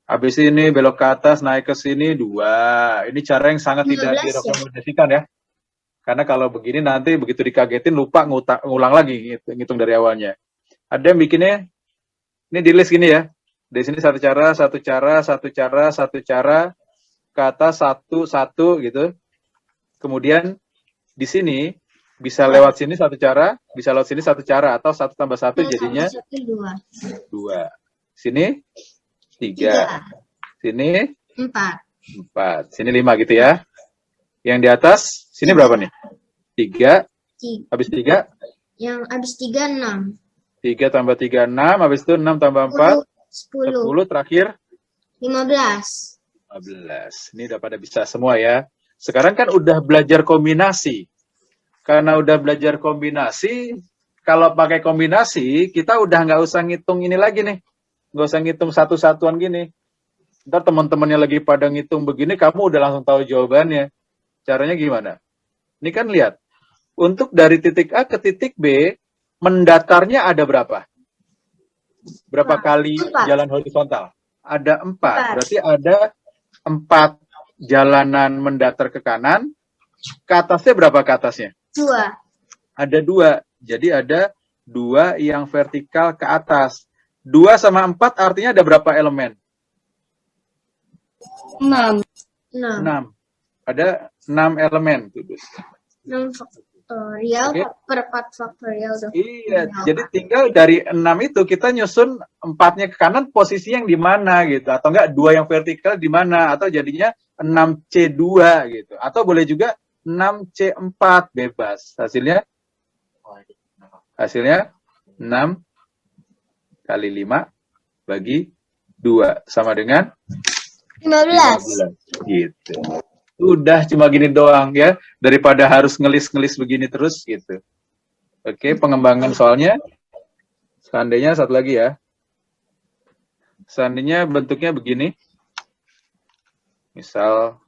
Habis ini belok ke atas naik ke sini 2. Ini cara yang sangat tidak 15 ya? direkomendasikan ya. Karena kalau begini nanti begitu dikagetin lupa ngulang lagi ngitung dari awalnya. Ada yang bikinnya ini di list gini ya. Di sini satu cara ke atas satu gitu. Kemudian di sini bisa lewat sini satu cara, bisa lewat sini satu cara, atau 1 tambah 1 jadinya 2. Sini 3. Sini 4. Sini 5 gitu ya. Yang di atas, sini berapa nih? 3. Habis 3? Yang habis 3, 6. 3 tambah 3, 6. Habis itu 6 tambah 4, 10. Terakhir? 15. 15. Ini udah pada bisa semua ya. Sekarang kan udah belajar kombinasi. Karena udah belajar kombinasi, kalau pakai kombinasi, kita udah nggak usah ngitung ini lagi nih. Nggak usah ngitung satu-satuan gini. Ntar teman-temannya lagi pada ngitung begini, kamu udah langsung tahu jawabannya. Caranya gimana? Ini kan lihat. Untuk dari titik A ke titik B, mendatarnya ada berapa? Berapa kali jalan horizontal? Ada 4. Berarti ada 4 jalanan mendatar ke kanan. Ke atasnya berapa ke atasnya? 2. Ada 2. Jadi ada 2 yang vertikal ke atas. 2 sama 4 artinya ada berapa elemen? 6. 6. Ada 6 elemen. 6 faktorial Oke. per 4 faktorial tuh. Iya, jadi tinggal dari 6 itu kita nyusun 4-nya ke kanan, posisi yang di mana gitu. Atau enggak 2 yang vertikal di mana, atau jadinya 6C2 gitu. Atau boleh juga 6C4, bebas. Hasilnya 6 kali 5 bagi 2 sama dengan 15. 15. Gitu. Udah cuma gini doang ya, daripada harus ngelis-ngelis begini terus gitu. Oke, pengembangan soalnya. Seandainya satu lagi ya. Seandainya bentuknya begini. Misal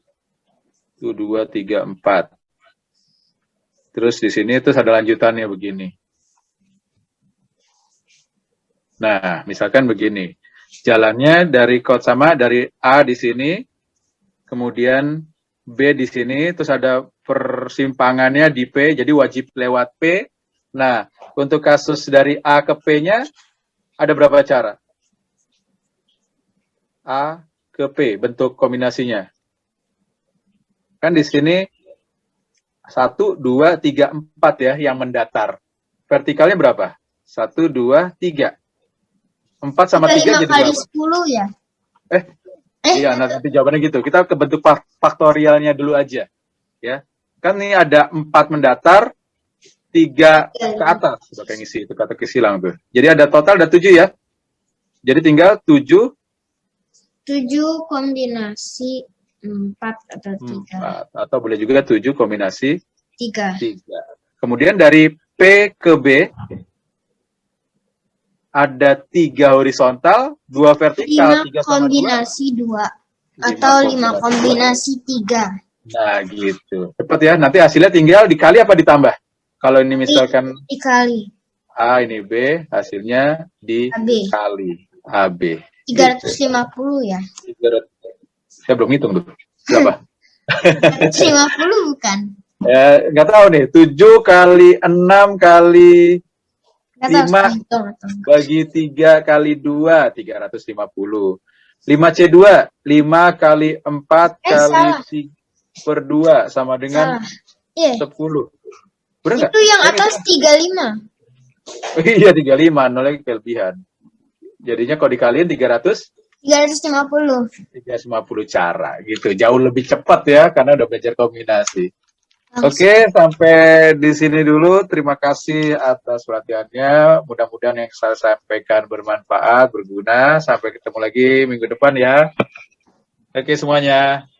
1, 2, 3, 4. Terus di sini terus ada lanjutannya begini. Nah, misalkan begini. Jalannya dari kod sama dari A di sini, kemudian B di sini, terus ada persimpangannya di P, jadi wajib lewat P. Nah, untuk kasus dari A ke P-nya, ada berapa cara? A ke P, bentuk kombinasinya. Kan di sini 1, 2, 3, 4 ya, yang mendatar. Vertikalnya berapa? 1, 2, 3. 4 sama 3 jadi kali berapa? 10 ya? Iya, nanti jawabannya gitu. Kita ke bentuk faktorialnya dulu aja. Ya. Kan ini ada 4 mendatar, 3 ke atas. Sudah kayak ngisi, itu kata kesilang tuh. Jadi ada total ada 7 ya. Jadi tinggal 7. 7 kombinasi 4 atau 3. 4. Atau boleh juga 7 kombinasi 3. 3. Kemudian dari P ke B, ada 3 horizontal, 2 vertikal, 5 3 sama 2. kombinasi 2. Atau 5 kombinasi 3. Nah, gitu. Cepat ya, nanti hasilnya tinggal dikali apa ditambah? Kalau ini misalkan Dikali. A, ini B, hasilnya dikali AB. 350 ya? Saya belum hitung tuh. Berapa? 350 bukan? Nggak tahu nih, 7 kali 6 kali Nggak tahu, 5 hitung. bagi 3 kali 2, 350. 5C2, 5 kali 4 kali 3 per 2 sama dengan 10. Benar nggak? Itu yang atas 35. Iya, 35, nolnya kelebihan. Jadinya kalau dikaliin 350. 350 cara gitu. Jauh lebih cepat ya karena udah belajar kombinasi. Oke, sampai di sini dulu. Terima kasih atas perhatiannya. Mudah-mudahan yang saya sampaikan bermanfaat, berguna. Sampai ketemu lagi minggu depan ya. Oke semuanya.